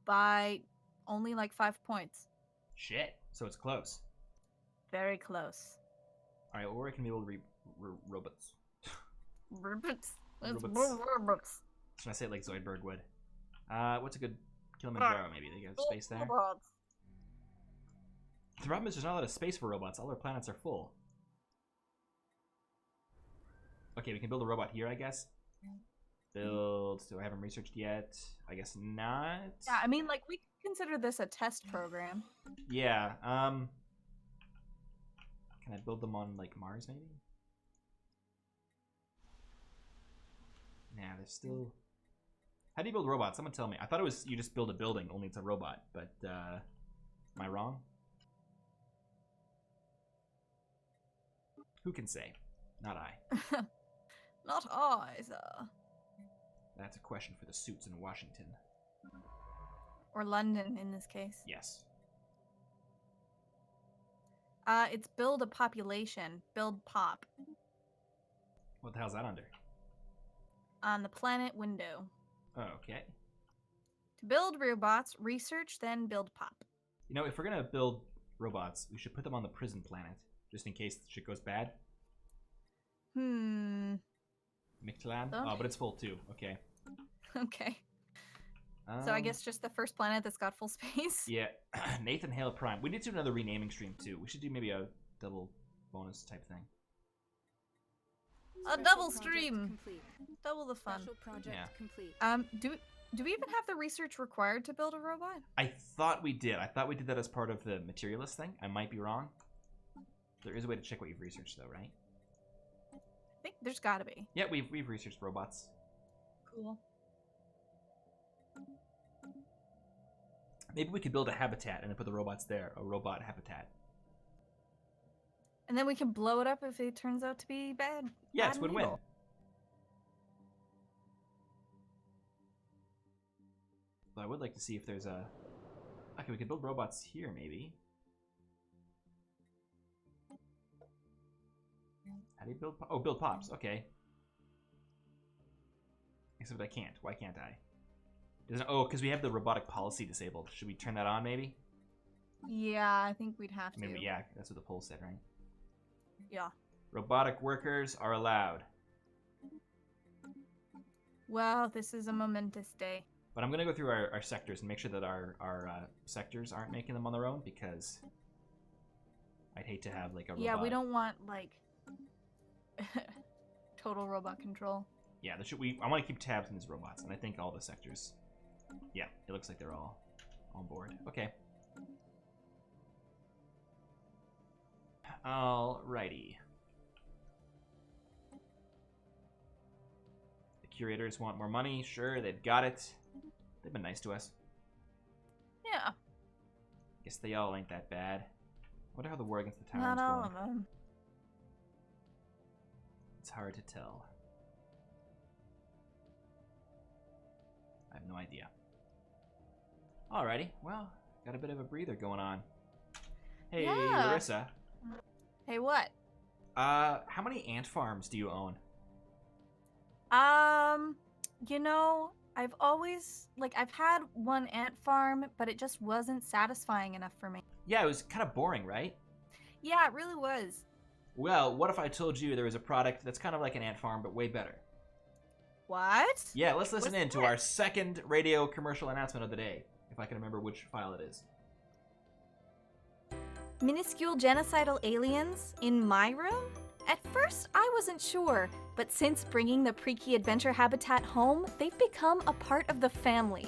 by only like 5 points. Shit. So it's close. Very close. Alright, well, where can we build robots? Robots. It's Robots. more robots. Should I say it like Zoidberg would? What's a good Kilimanjaro, maybe? They got space there? Robots. The problem is there's not a lot of space for robots. All our planets are full. Okay, we can build a robot here, I guess. Build. Do I have them researched yet? I guess not. Yeah, I mean, like, we could consider this a test program. Yeah. Can I build them on like Mars, maybe? Nah, they're still. How do you build robots? Someone tell me. I thought it was you just build a building, only it's a robot. But am I wrong? Who can say? Not I. Not I, sir. That's a question for the suits in Washington. Or London in this case. Yes. It's build a population. Build pop. What the hell's that under? on the planet window. Okay. To build robots, research, then build pop. You know, if we're gonna build robots, we should put them on the prison planet, just in case shit goes bad. Hmm. Mictlan? Okay. Oh, but it's full too. Okay. Okay. So I guess just the first planet that's got full space. Yeah. Nathan Hale Prime. We need to do another renaming stream too. We should do maybe a double bonus type thing. A Special double project stream. Complete. Double the fun. Special project Yeah. complete. Do we even have the research required to build a robot? I thought we did. I thought we did that as part of the materialist thing. I might be wrong. There is a way to check what you've researched though, right? I think there's gotta be. Yeah, we've researched robots. Cool. Maybe we could build a habitat and then put the robots there. A robot habitat. And then we can blow it up if it turns out to be bad. Yeah, bad it's and win-win. evil. But I would like to see if there's a... Okay, we could build robots here, maybe. How do you build... Oh, build pops. Okay. Except I can't. Why can't I? Doesn't... Oh, because we have the robotic policy disabled. Should we turn that on, maybe? Yeah, I think we'd have to. Maybe, yeah. That's what the poll said, right? Yeah. Robotic workers are allowed. Well, this is a momentous day. But I'm going to go through our sectors and make sure that our sectors aren't making them on their own, because I'd hate to have, like, a robot. Yeah, we don't want, like, total robot control. Yeah, I want to keep tabs on these robots, and I think all the sectors... Yeah, it looks like they're all on board. Okay. Alrighty. The curators want more money. Sure, they've got it. They've been nice to us. Yeah. Guess they all ain't that bad. I wonder how the war against the Tyrum's Not all going. of them. It's hard to tell. I have no idea. Alrighty, well, got a bit of a breather going on. Hey, Yeah. Larissa. Hey, what? How many ant farms do you own? You know, I've always, like, I've had one ant farm, but it just wasn't satisfying enough for me. Yeah, it was kind of boring, right? Yeah, it really was. Well, what if I told you there was a product that's kind of like an ant farm, but way better? What? Yeah, let's listen What's in to that? our second radio commercial announcement of the day, if I can remember which file it is. Minuscule genocidal aliens in my room? At first, I wasn't sure, but since bringing the Preaky Adventure Habitat home, they've become a part of the family.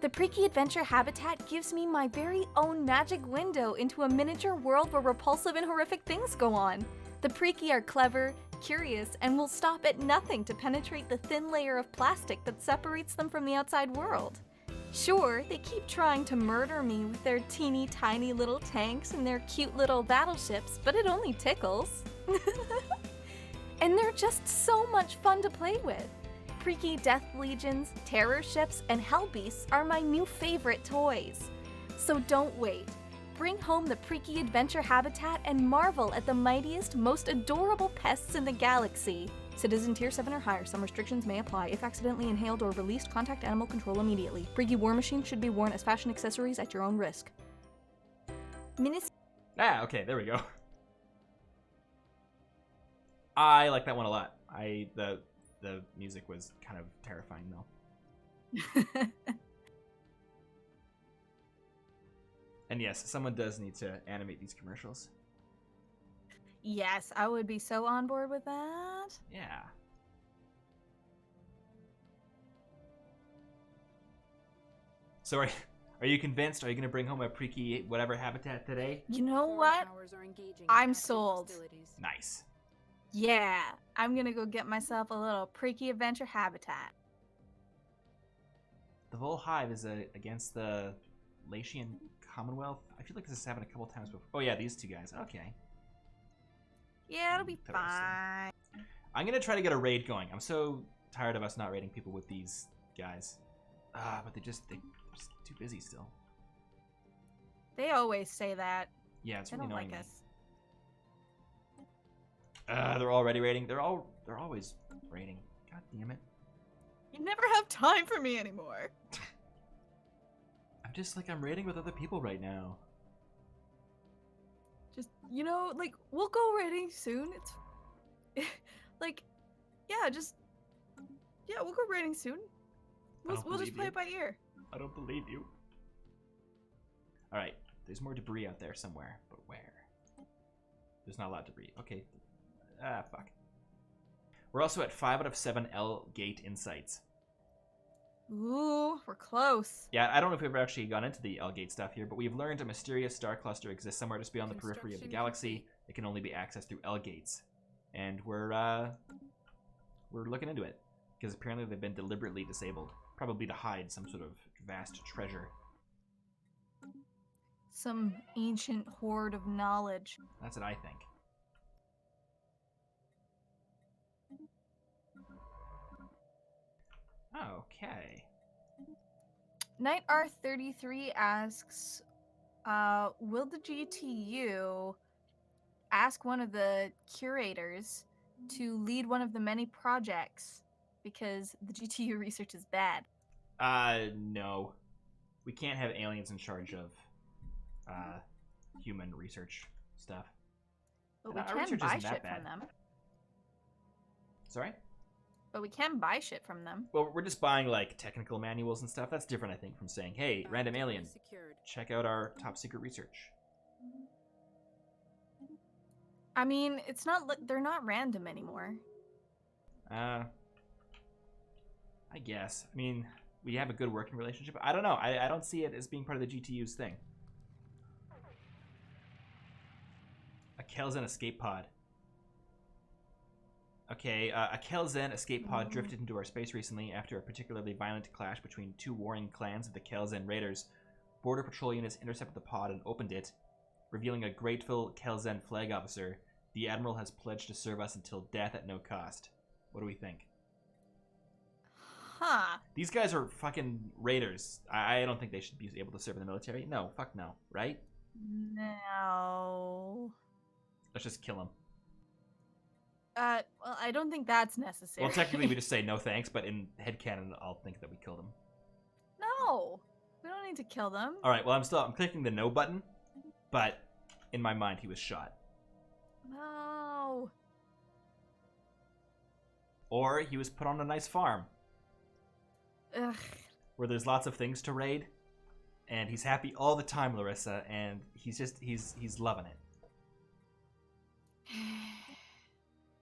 The Preaky Adventure Habitat gives me my very own magic window into a miniature world where repulsive and horrific things go on. The Preaky are clever, curious, and will stop at nothing to penetrate the thin layer of plastic that separates them from the outside world. Sure, they keep trying to murder me with their teeny tiny little tanks and their cute little battleships, but it only tickles. And they're just so much fun to play with. Preaky Death Legions, Terror Ships, and Hell Beasts are my new favorite toys. So don't wait. Bring home the Preaky Adventure Habitat and marvel at the mightiest, most adorable pests in the galaxy. Citizen Tier 7 or higher. Some restrictions may apply. If accidentally inhaled or released, contact animal control immediately. Preaky War Machines should be worn as fashion accessories at your own risk. Ah, okay, there we go. I like that one a lot. The music was kind of terrifying though. And yes, someone does need to animate these commercials. Yes, I would be so on board with that. Yeah. So are you convinced? Are you going to bring home a Preaky whatever habitat today? You know Foreign what? powers are engaging in I'm active sold. hostilities. Nice. Yeah, I'm gonna go get myself a little Preaky Adventure Habitat. The Vol Hive is against the Latian Commonwealth. I feel like this has happened a couple times before. Oh yeah, these two guys. Okay. Yeah, it'll be Interesting. fine. I'm going to try to get a raid going. I'm so tired of us not raiding people with these guys. But they're just too busy still. They always say that. Yeah, it's They really don't annoying like me. us. They're already raiding. They're always raiding. God damn it. You never have time for me anymore. I'm just like, I'm raiding with other people right now. Just, you know, like, we'll go raiding soon. It's like, yeah, we'll go raiding soon. We'll just believe play you. it by ear. I don't believe you. Alright, there's more debris out there somewhere, but where? There's not a lot of debris. Okay. Ah, fuck. We're also at 5 out of 7 L gate insights. Ooh, we're close. Yeah, I don't know if we've ever actually gone into the L gate stuff here, but we've learned a mysterious star cluster exists somewhere just beyond the periphery of the Construction galaxy. complete. It can only be accessed through L gates. And we're looking into it. Because apparently they've been deliberately disabled. Probably to hide some sort of vast treasure. Some ancient hoard of knowledge. That's what I think. Okay. Knight R33 asks, will the GTU ask one of the curators to lead one of the many projects because the GTU research is bad? No. We can't have aliens in charge of human research stuff. But And we our can research buy isn't that shit bad. from them. Sorry? But we can buy shit from them. Well, we're just buying, like, technical manuals and stuff. That's different, I think, from saying, hey, random Actively alien, Secured. check out our top secret research. I mean, it's not they're not random anymore. I guess. I mean, we have a good working relationship. I don't know. I don't see it as being part of the GTU's thing. A Kelzen escape pod. Okay, a Kelzen escape pod drifted into our space recently after a particularly violent clash between two warring clans of the Kelzen Raiders. Border Patrol units intercepted the pod and opened it, revealing a grateful Kelzen flag officer. The Admiral has pledged to serve us until death at no cost. What do we think? Huh. These guys are fucking raiders. I don't think they should be able to serve in the military. No, fuck no, right? No. Let's just kill them. Well, I don't think that's necessary. Well, technically we just say no thanks, but in headcanon I'll think that we killed them. No. We don't need to kill them. Alright, well I'm clicking the no button, but in my mind he was shot. No. Or he was put on a nice farm Ugh. where there's lots of things to raid, and he's happy all the time, Larissa, and he's loving it.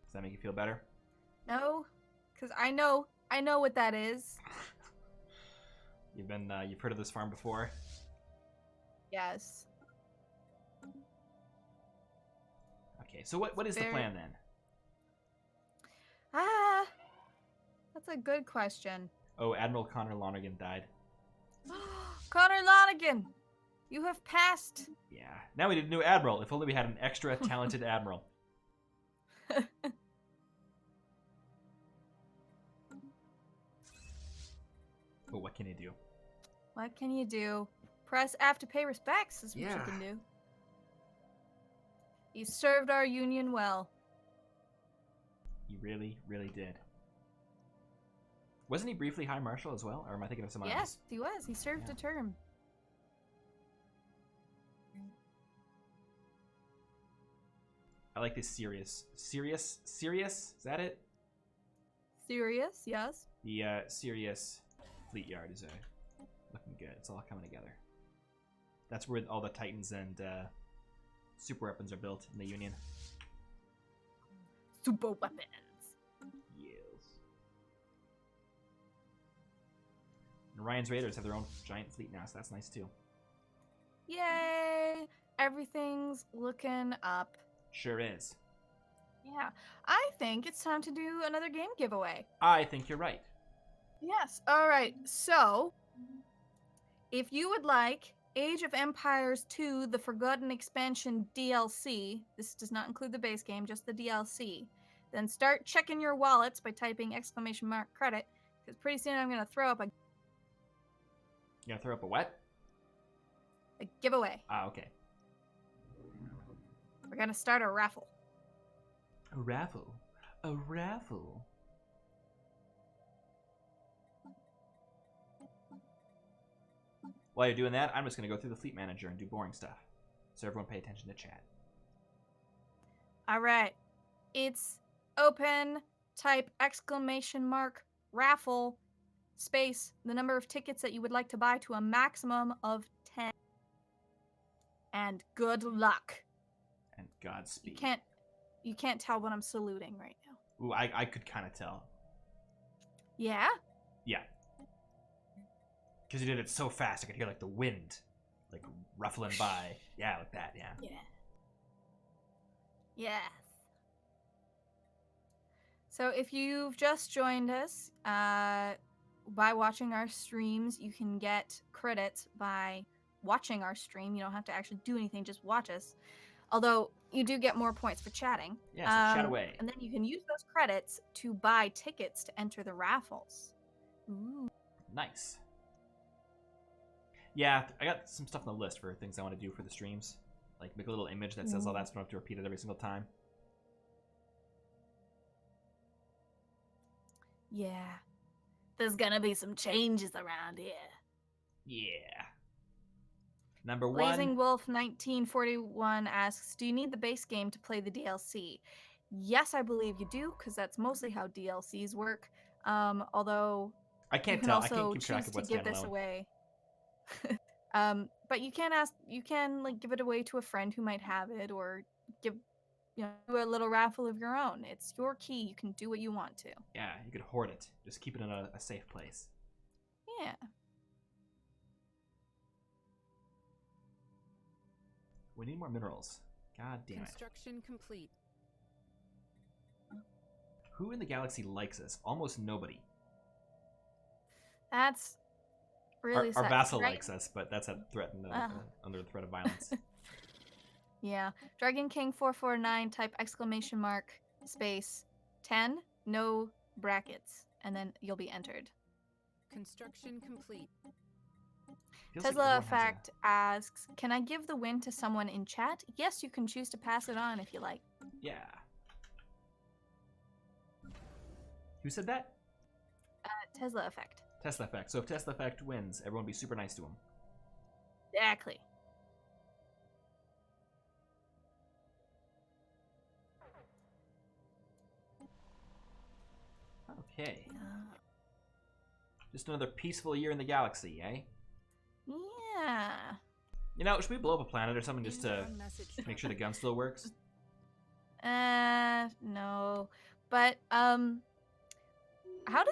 Does that make you feel better? No, because I know what that is. You've heard of this farm before? Yes. Okay, so what is the plan then? That's a good question. Oh, Admiral Connor Lonergan died. Connor Lonigan, you have passed. Yeah. Now we need a new admiral. If only we had an extra talented admiral. But what can you do? What can you do? Press F to pay respects is what Yeah. you can do. You served our union well. He really, really did. Wasn't he briefly High Marshal as well? Or am I thinking of someone else? Yes, he was. He served Yeah. a term. I like this Sirius. Sirius? Is that it? Serious, yes. The Sirius Fleet Yard is looking good. It's all coming together. That's where all the Titans and super weapons are built in the Union. Super weapons. Yes. And Ryan's Raiders have their own giant fleet now, so that's nice too. Yay! Everything's looking up. Sure is. Yeah. I think it's time to do another game giveaway. I think you're right. Yes. All right. So, if you would like Age of Empires 2, the Forgotten Expansion DLC, this does not include the base game, just the DLC, then start checking your wallets by typing !credit, because pretty soon I'm going to throw up You gonna throw up a what? a giveaway. Ah, okay. We're going to start a raffle. A raffle. A raffle. While you're doing that, I'm just going to go through the fleet manager and do boring stuff. So everyone pay attention to chat. All right. It's open, type exclamation mark, raffle, space, the number of tickets that you would like to buy to a maximum of 10. And good luck. And Godspeed. You can't tell when I'm saluting right now. Ooh, I could kind of tell. Yeah? Yeah. Because you did it so fast, I could hear, like, the wind, like, ruffling by. Yeah, like that, yeah. Yeah. Yes. So if you've just joined us, by watching our streams, you can get credits by watching our stream. You don't have to actually do anything, just watch us. Although you do get more points for chatting. Yeah, so chat away. And then you can use those credits to buy tickets to enter the raffles. Ooh. Nice. Yeah, I got some stuff on the list for things I want to do for the streams. Like, make a little image that says all that, so I don't have to repeat it every single time. Yeah. There's gonna be some changes around here. Yeah. Number one. Blazing Wolf 1941 asks, do you need the base game to play the DLC? Yes, I believe you do, because that's mostly how DLCs work. Although I can't you can tell. also I can't keep track choose of to what's give this standalone. away. But you can like give it away to a friend who might have it, or do a little raffle of your own. It's your key. You can do what you want to. Yeah, you could hoard it. Just keep it in a safe place. Yeah. We need more minerals. God damn it. Construction complete. Who in the galaxy likes us? Almost nobody. That's really Our sad, vassal right? likes us, but that's under the threat of violence. Yeah. Dragon King 449, type exclamation mark, space, 10, no brackets, and then you'll be entered. Construction complete. Feels like Tesla everyone has Fact asks, can I give the win to someone in chat? Yes, you can choose to pass it on if you like. Yeah. Who said that? Tesla Effect. Tesla Effect. So if Tesla Effect wins, everyone be super nice to him. Exactly. Okay. Just another peaceful year in the galaxy, eh? Yeah. You know, should we blow up a planet or something just to Inbound message make sure the gun still works? No. But, how do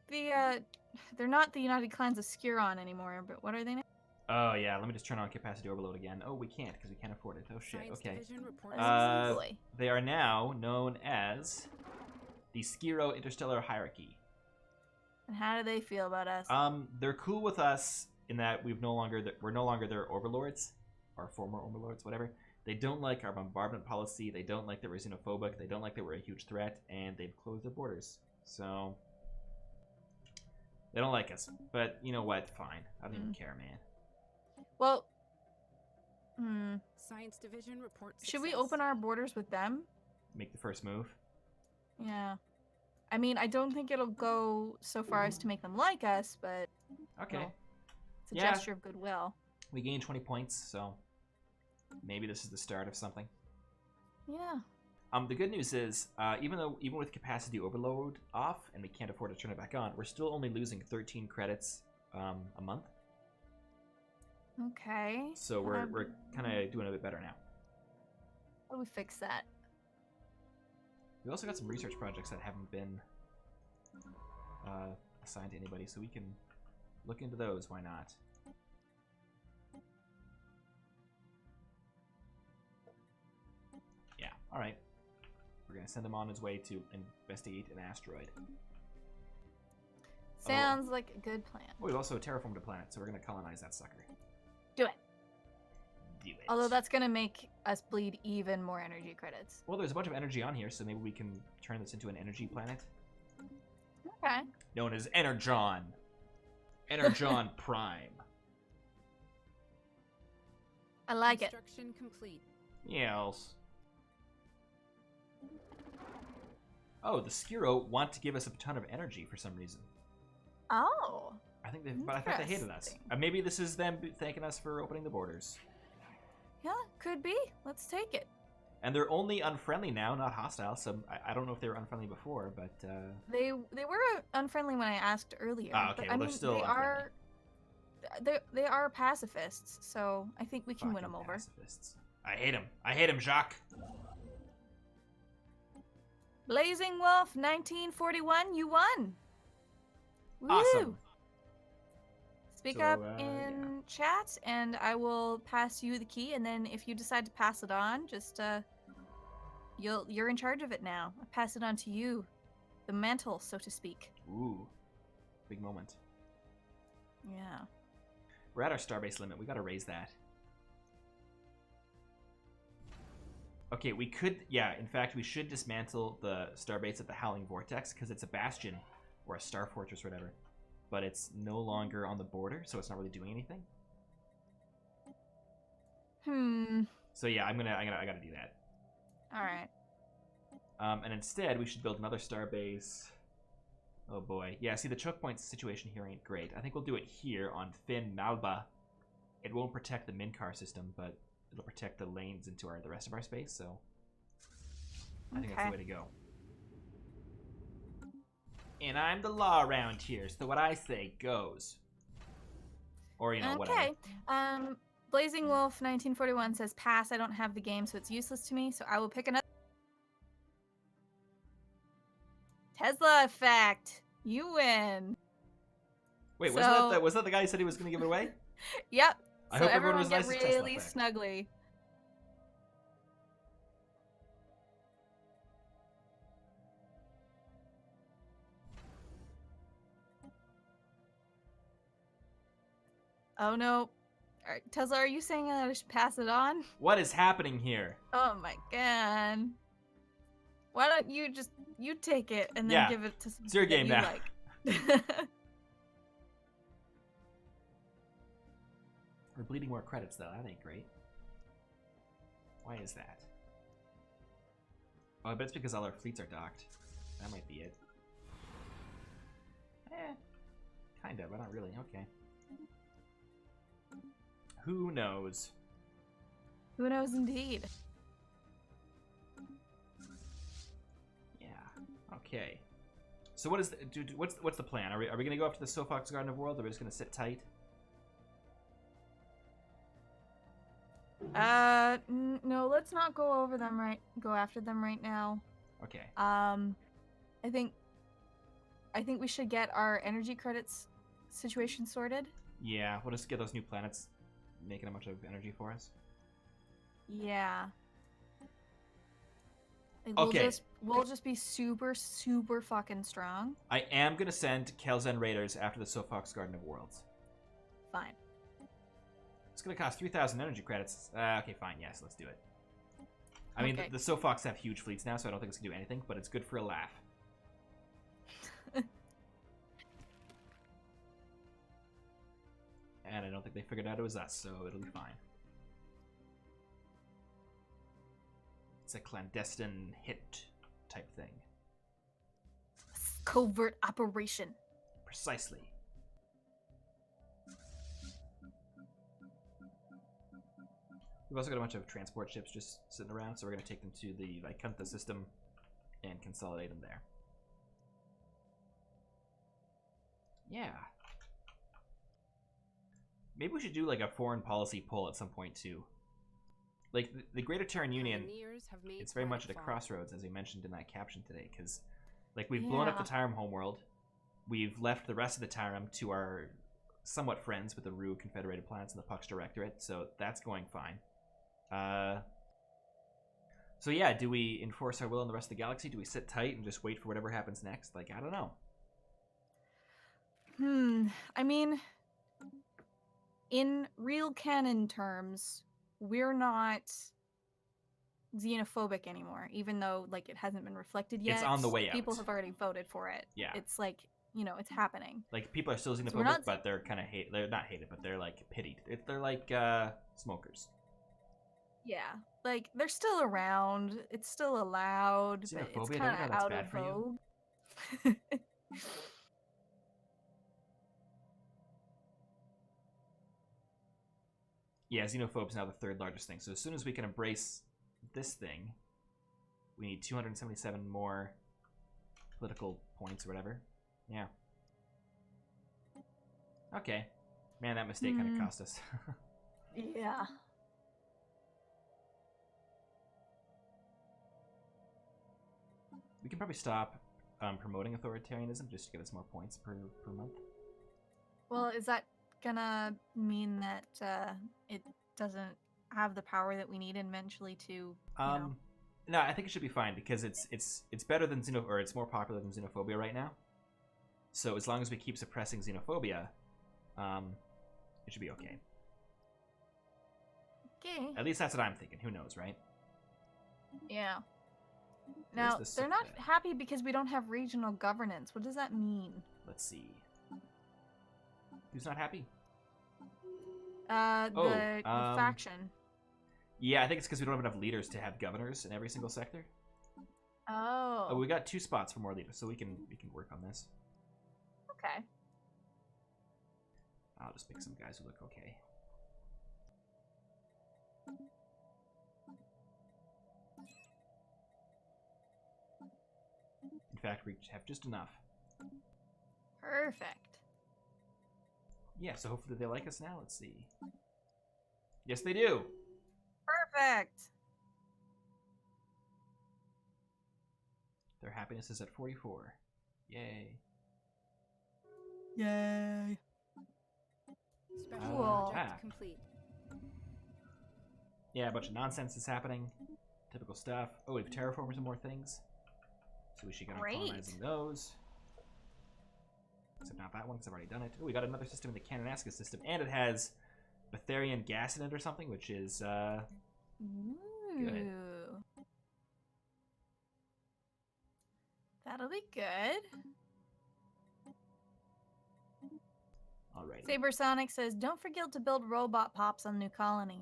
they're not the United Clans of Scuron anymore, but what are they now? Oh, yeah, let me just turn on capacity overload again. Oh, we can't, because we can't afford it. Oh, shit, Science okay. Division reports Boy. They are now known as the Skiro Interstellar Hierarchy. And how do they feel about us? They're cool with us in that we're no longer their overlords, or former overlords, whatever. They don't like our bombardment policy. They don't like that we're xenophobic. They don't like that we're a huge threat, and they've closed their borders. So they don't like us. But you know what? Fine. I don't even care, man. Well, Science Division reports should we success. open our borders with them? Make the first move. Yeah. I mean, I don't think it'll go so far as to make them like us, but Okay. well, it's a Yeah. gesture of goodwill. We gained 20 points, so maybe this is the start of something. Yeah. The good news is, even with capacity overload off and we can't afford to turn it back on, we're still only losing 13 credits a month. Okay. So we're kind of doing a bit better now. How do we fix that? We also got some research projects that haven't been assigned to anybody, so we can look into those. Why not? Yeah. All right. We're gonna send him on his way to investigate an asteroid. Sounds like a good plan. Oh, we've also terraformed a planet, so we're gonna colonize that sucker. Do it. Do it. Although that's gonna make us bleed even more energy credits. Well, there's a bunch of energy on here, so maybe we can turn this into an energy planet. Okay. Known as Energon. Energon Prime. I like it. Construction complete. Yes. Oh, the Skiro want to give us a ton of energy for some reason. Oh. but I thought they hated us. Interesting. Maybe this is them thanking us for opening the borders. Yeah, could be. Let's take it. And they're only unfriendly now, not hostile. So I don't know if they were unfriendly before, but They were unfriendly when I asked earlier. Ah, okay, But, well, I they're mean, still they unfriendly. are. They are pacifists, so I think we can win fucking them over. pacifists. I hate him. I hate him, Jacques. Blazing Wolf, 1941. You won. Woo! Awesome. Speak So, up yeah. in chat, and I will pass you the key. And then if you decide to pass it on, just you're in charge of it now. I pass it on to you, the mantle, so to speak. Ooh, big moment. Yeah. We're at our starbase limit. We gotta raise that. Okay, we could, yeah, in fact, we should dismantle the starbase at the Howling Vortex because it's a bastion or a star fortress or whatever. But it's no longer on the border, so it's not really doing anything. So yeah, I gotta do that. All right. And instead, we should build another starbase. Oh boy. Yeah, see, the choke point situation here ain't great. I think we'll do it here on Finn Malba. It won't protect the Minkar system, but it'll protect the lanes into the rest of our space, so I think that's the way to go. And I'm the law around here, so what I say goes. Or, you know, whatever. Okay. Blazing Wolf 1941 says pass. I don't have the game, so it's useless to me. So I will pick another. Tesla effect. You win. Wait, So- was that the guy who said he was going to give it away? Yep. I So hope everyone everyone was get nice to Tesla really effect. snuggly. Oh no. Tesla, are you saying that I should pass it on? What is happening here? Oh my god. Why don't you just take it and then Yeah, give it to it's your somebody game that now. you like. We're bleeding more credits, though. That ain't great. Why is that? Oh, I bet it's because all our fleets are docked. That might be it. Kind of, but not really. Okay. Who knows? Who knows indeed. Yeah. Okay. So what is what's the plan? Are we gonna go up to the Sofox Garden of World, or are we just gonna sit tight? No, let's not go after them right now. Okay. I think we should get our energy credits situation sorted. Yeah, we'll just get those new planets making a bunch of energy for us. Yeah. Like, Okay. We'll just be super, super fucking strong. I am gonna send Kelzen Raiders after the Sofox Garden of Worlds. Fine. It's gonna cost 3,000 energy credits. Okay, fine. Yes, let's do it. I mean, Okay. the Sofox have huge fleets now, so I don't think it's gonna do anything, but it's good for a laugh. And I don't think they figured out it was us, so it'll be fine. It's a clandestine hit type thing. Covert operation. Precisely. We've also got a bunch of transport ships just sitting around, so we're going to take them to the Vicunta system and consolidate them there. Yeah. Maybe we should do like a foreign policy poll at some point too. Like the Greater Terran Union, Pioneers have made it's very much at a planetfall. crossroads, as we mentioned in that caption today, because like we've blown up the Tyrum homeworld, we've left the rest of the Tyrum to our somewhat friends with the Rue Confederated Planets and the Pux Directorate, so that's going fine. So yeah, do we enforce our will in the rest of the galaxy? Do we sit tight and just wait for whatever happens next? Like, I don't know. I mean, in real canon terms, we're not xenophobic anymore, even though like it hasn't been reflected yet. It's on the way out. People have already voted for it. Yeah. It's like, it's happening. Like, people are still xenophobic, we're not- but they're kind of they're not hated, but they're like pitied. They're like smokers. Yeah. Like, they're still around. It's still allowed, but Xenophobia, it's don't you know kind of that's out bad of for you? vogue. Yeah, xenophobe's now the third largest thing. So as soon as we can embrace this thing, we need 277 more political points or whatever. Yeah. Okay. Man, that mistake kind of cost us. Yeah. We can probably stop promoting authoritarianism just to get us more points per month. Well, is that gonna mean that it doesn't have the power that we need eventually to, you know? No, I think it should be fine because it's better than or it's more popular than xenophobia right now. So as long as we keep suppressing xenophobia, it should be okay. Okay. At least that's what I'm thinking. Who knows, right? Yeah. Now, Where's the they're not subject? happy because we don't have regional governance. What does that mean? Let's see. Who's not happy? The faction. Yeah, I think it's because we don't have enough leaders to have governors in every single sector. Oh. We got 2 spots for more leaders, so we can work on this. Okay. I'll just pick some guys who look okay. In fact, we have just enough. Perfect. Yeah, so hopefully they like us now. Let's see. Yes, they do. Perfect. Their happiness is at 44. Yay. Yay. Special Cool. project complete. Yeah, a bunch of nonsense is happening. Typical stuff. Oh, we have terraformers and more things. So we should get on Great. colonizing those. Except not that one, because I've already done it. Oh, we got another system in the Kananaska system. And it has Betharian gas in it or something, which is, Ooh. Good. That'll be good. alrighty. Sabersonic says, don't forget to build robot pops on New Colony.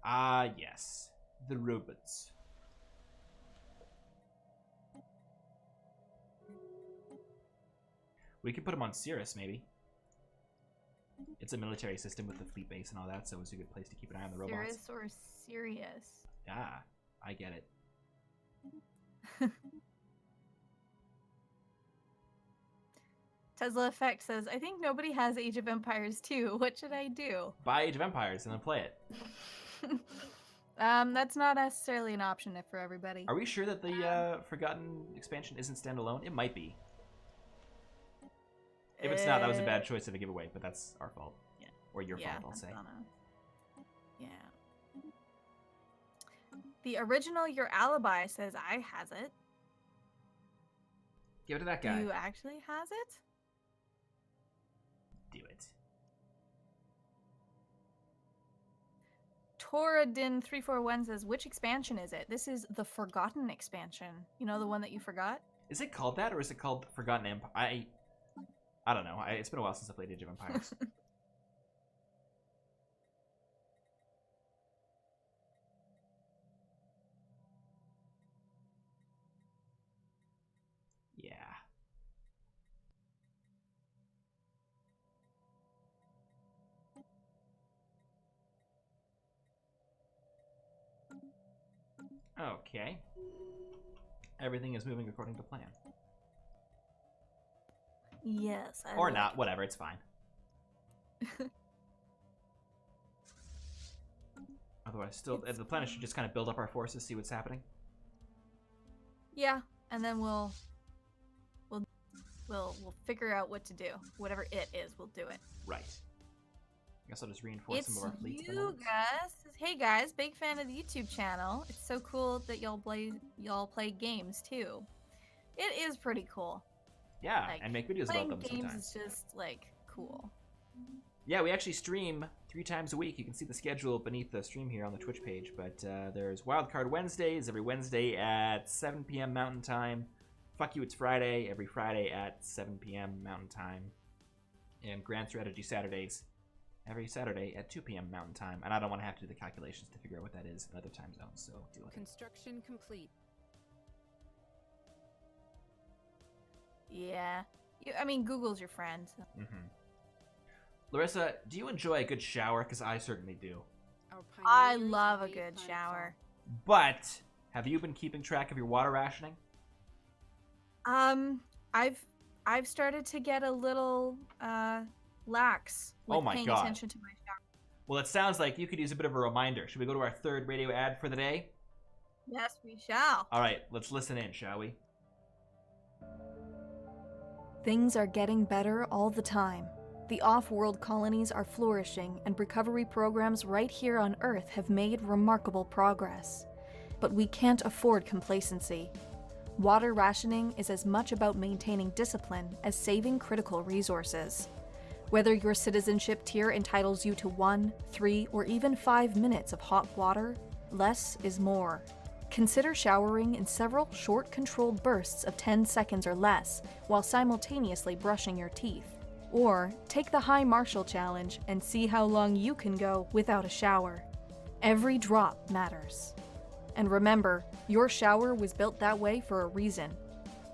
Ah, yes. The robots. We could put them on Cirrus, maybe. It's a military system with the fleet base and all that, so it's a good place to keep an eye on the robots. Cirrus or Sirius? Ah, I get it. Tesla Effect says, I think nobody has Age of Empires 2. What should I do? Buy Age of Empires and then play it. That's not necessarily an option for everybody. Are we sure that the Forgotten expansion isn't standalone? It might be. If it's not, that was a bad choice of a giveaway, but that's our fault. Yeah. Or your fault, I'll that's say. on us. Yeah. The original Your Alibi says I has it. Give it to that Do guy. you actually has it? Do it. Toradin341 says, which expansion is it? This is the Forgotten expansion. You know, the one that you forgot? Is it called that, or is it called Forgotten Empire? I don't know. It's been a while since I played Age of Empires. Yeah. Okay. Everything is moving according to plan. Yes. I Or like not. it. Whatever. It's fine. Otherwise, still, It's the planet should just kind of build up our forces, see what's happening. Yeah, and then we'll figure out what to do. Whatever it is, we'll do it. Right. I guess I'll just reinforce It's some of our fleets. at the you moment. guys. Hey guys, big fan of the YouTube channel. It's so cool that y'all play games too. It is pretty cool. Yeah, Like, and make videos about Playing them games sometimes. is just like cool. Yeah, we actually stream 3 times a week. You can see the schedule beneath the stream here on the Twitch page. But there's Wildcard Wednesdays every Wednesday at 7 p.m. Mountain Time. Fuck You, It's Friday every Friday at 7 p.m. Mountain Time. And Grand Strategy Saturdays every Saturday at 2 p.m. Mountain Time. And I don't want to have to do the calculations to figure out what that is in other time zones, so deal with it. Construction complete. Yeah. I mean, Google's your friend. So. Mm-hmm. Larissa, do you enjoy a good shower? Because I certainly do. Our I pioneers love a made good planetfall. shower. But have you been keeping track of your water rationing? I've started to get a little lax with Oh my paying God. attention to my shower. Well, it sounds like you could use a bit of a reminder. Should we go to our third radio ad for the day? Yes, we shall. All right, let's listen in, shall we? Things are getting better all the time. The off-world colonies are flourishing, and recovery programs right here on Earth have made remarkable progress. But we can't afford complacency. Water rationing is as much about maintaining discipline as saving critical resources. Whether your citizenship tier entitles you to 1, 3, or even 5 minutes of hot water, less is more. Consider showering in several short, controlled bursts of 10 seconds or less, while simultaneously brushing your teeth. Or take the High Marshal Challenge and see how long you can go without a shower. Every drop matters. And remember, your shower was built that way for a reason.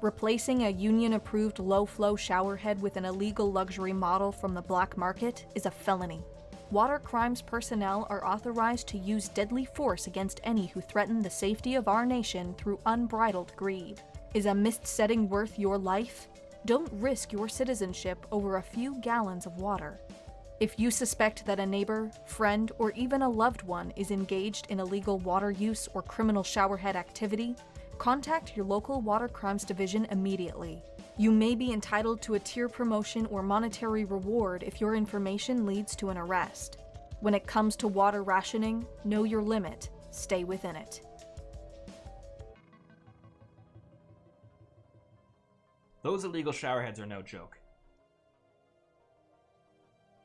Replacing a union-approved low-flow shower head with an illegal luxury model from the black market is a felony. Water crimes personnel are authorized to use deadly force against any who threaten the safety of our nation through unbridled greed. Is a mist setting worth your life? Don't risk your citizenship over a few gallons of water. If you suspect that a neighbor, friend, or even a loved one is engaged in illegal water use or criminal showerhead activity, contact your local Water Crimes Division immediately. You may be entitled to a tier promotion or monetary reward if your information leads to an arrest. When it comes to water rationing, know your limit. Stay within it. Those illegal showerheads are no joke.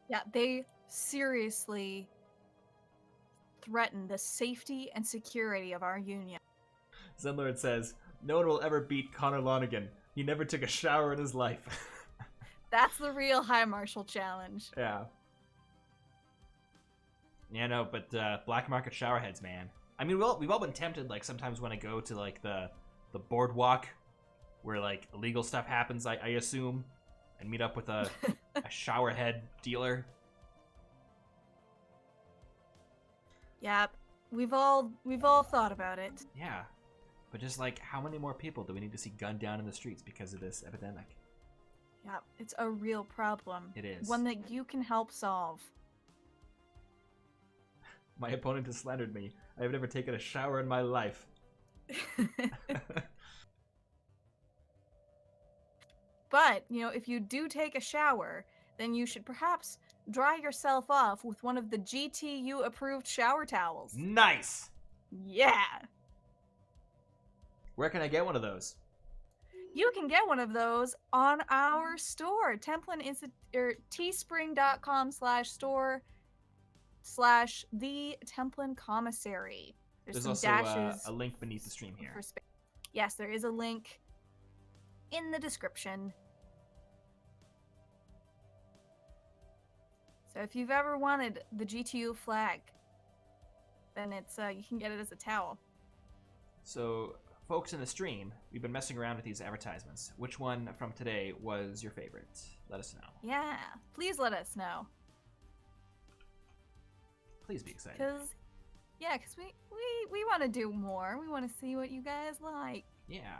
Yeah, they seriously threaten the safety and security of our union. Zenlord says, no one will ever beat Connor Lonergan. He never took a shower in his life. That's the real High Marshal Challenge. Yeah. Yeah, no, but black market showerheads, man. I mean, we've all been tempted, like, sometimes when I go to, like, the boardwalk where, like, illegal stuff happens, I assume, and meet up with a showerhead dealer. Yep, we've all thought about it. Yeah. But just, like, how many more people do we need to see gunned down in the streets because of this epidemic? Yeah, it's a real problem. It is. One that you can help solve. My opponent has slandered me. I have never taken a shower in my life. But, you know, if you do take a shower, then you should perhaps dry yourself off with one of the GTU-approved shower towels. Nice! Yeah! Where can I get one of those? You can get one of those on our store, Templin Institute, or teespring.com/store/the Templin Commissary. There's some also dashes a link beneath the stream here. for space. Yes, there is a link in the description. So if you've ever wanted the GTU flag, then it's you can get it as a towel. So, folks in the stream, we've been messing around with these advertisements. Which one from today was your favorite? Let us know. Yeah, please let us know. Please be excited. Cause we want to do more. We want to see what you guys like. Yeah.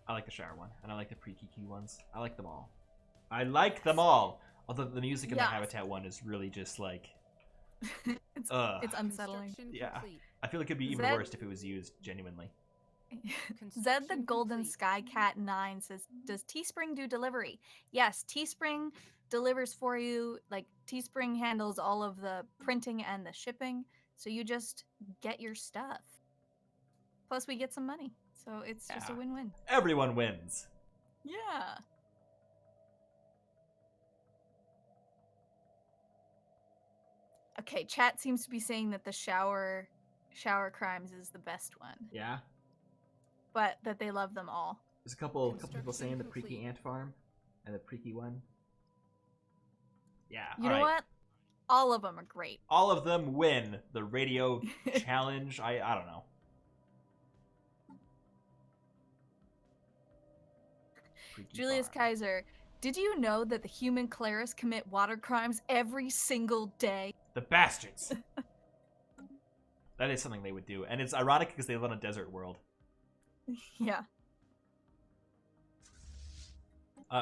I like the shower one, and I like the pre-kiki ones. I like them all. I like them all! Although the music in the Yes. Habitat one is really just like... It's ugh. unsettling. Construction Yeah. complete. I feel it could be even Zed- worse if it was used genuinely. Zed the Construction Golden complete. Sky Cat 9 says, does Teespring do delivery? Yes, Teespring delivers for you. Like, Teespring handles all of the printing and the shipping, so you just get your stuff. Plus, we get some money, so it's just a Yeah. win-win. Everyone wins! Yeah. Okay, chat seems to be saying that the shower crimes is the best one, Yeah? but that they love them all. There's a couple people Construction saying the complete. Preaky Ant Farm and the Preaky one. Yeah, You know alright. what? All of them are great. All of them win the radio challenge. I don't know. Freaky Julius Farm. Kaiser, Did you know that the human clerics commit water crimes every single day? The bastards. That is something they would do. And it's ironic because they live on a desert world. Yeah.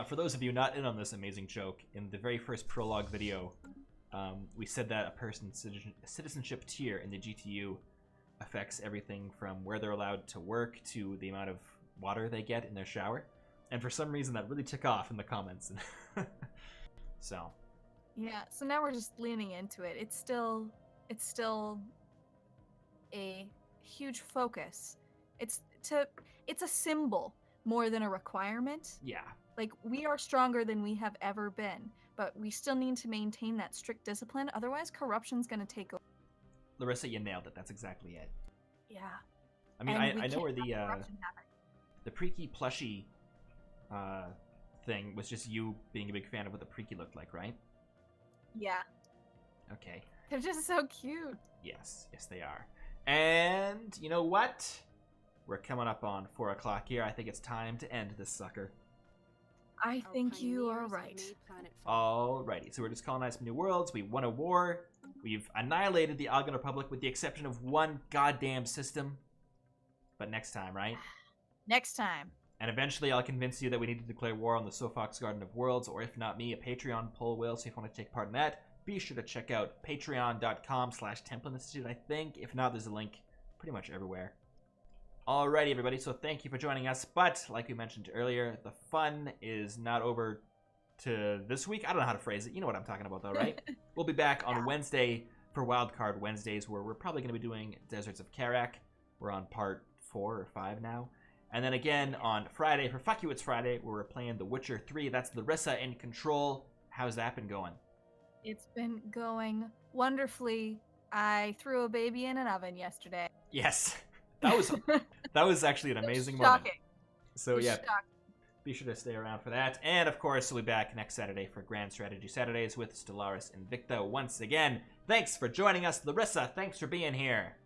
For those of you not in on this amazing joke, in the very first prologue video, we said that a person's citizenship tier in the GTU affects everything from where they're allowed to work to the amount of water they get in their shower. And for some reason, that really took off in the comments. So. Yeah, so now we're just leaning into it. It's still a huge focus. It's a symbol more than a requirement. Yeah. Like, we are stronger than we have ever been, but we still need to maintain that strict discipline. Otherwise, corruption's going to take over. Larissa, you nailed it. That's exactly it. Yeah. I mean, And we I know can't where have corruption happen. the Preaky plushie thing was just you being a big fan of what the Preaky looked like, right? Yeah. Okay. They're just so cute. Yes, they are. And you know what? We're coming up on 4 o'clock here. I think it's time to end this sucker. I Our think you are pioneers have right. made planet fall. Alrighty, so we're just colonizing new worlds. We won a war. We've annihilated the Algon Republic with the exception of one goddamn system. But next time, right? Next time. And eventually I'll convince you that we need to declare war on the Sofox Garden of Worlds, or if not me, a Patreon poll will. So if you want to take part in that, be sure to check out patreon.com/Templin Institute, I think. If not, there's a link pretty much everywhere. Alrighty, everybody, so thank you for joining us. But, like we mentioned earlier, the fun is not over to this week. I don't know how to phrase it. You know what I'm talking about, though, right? We'll be back on Wednesday for Wildcard Wednesdays, where we're probably going to be doing Deserts of Karak. We're on part 4 or 5 now. And then again on Friday for Fuck You It's Friday, where we're playing The Witcher 3. That's Larissa in control. How's that been going? It's been going wonderfully. I threw a baby in an oven yesterday. Yes, that was actually an amazing moment. Shocking. So It's yeah, shocking. be sure to stay around for that. And of course, we'll be back next Saturday for Grand Strategy Saturdays with Stellaris Invicta. Once again, thanks for joining us. Larissa, thanks for being here.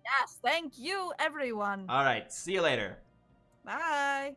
Yes, thank you, everyone. All right, see you later. Bye.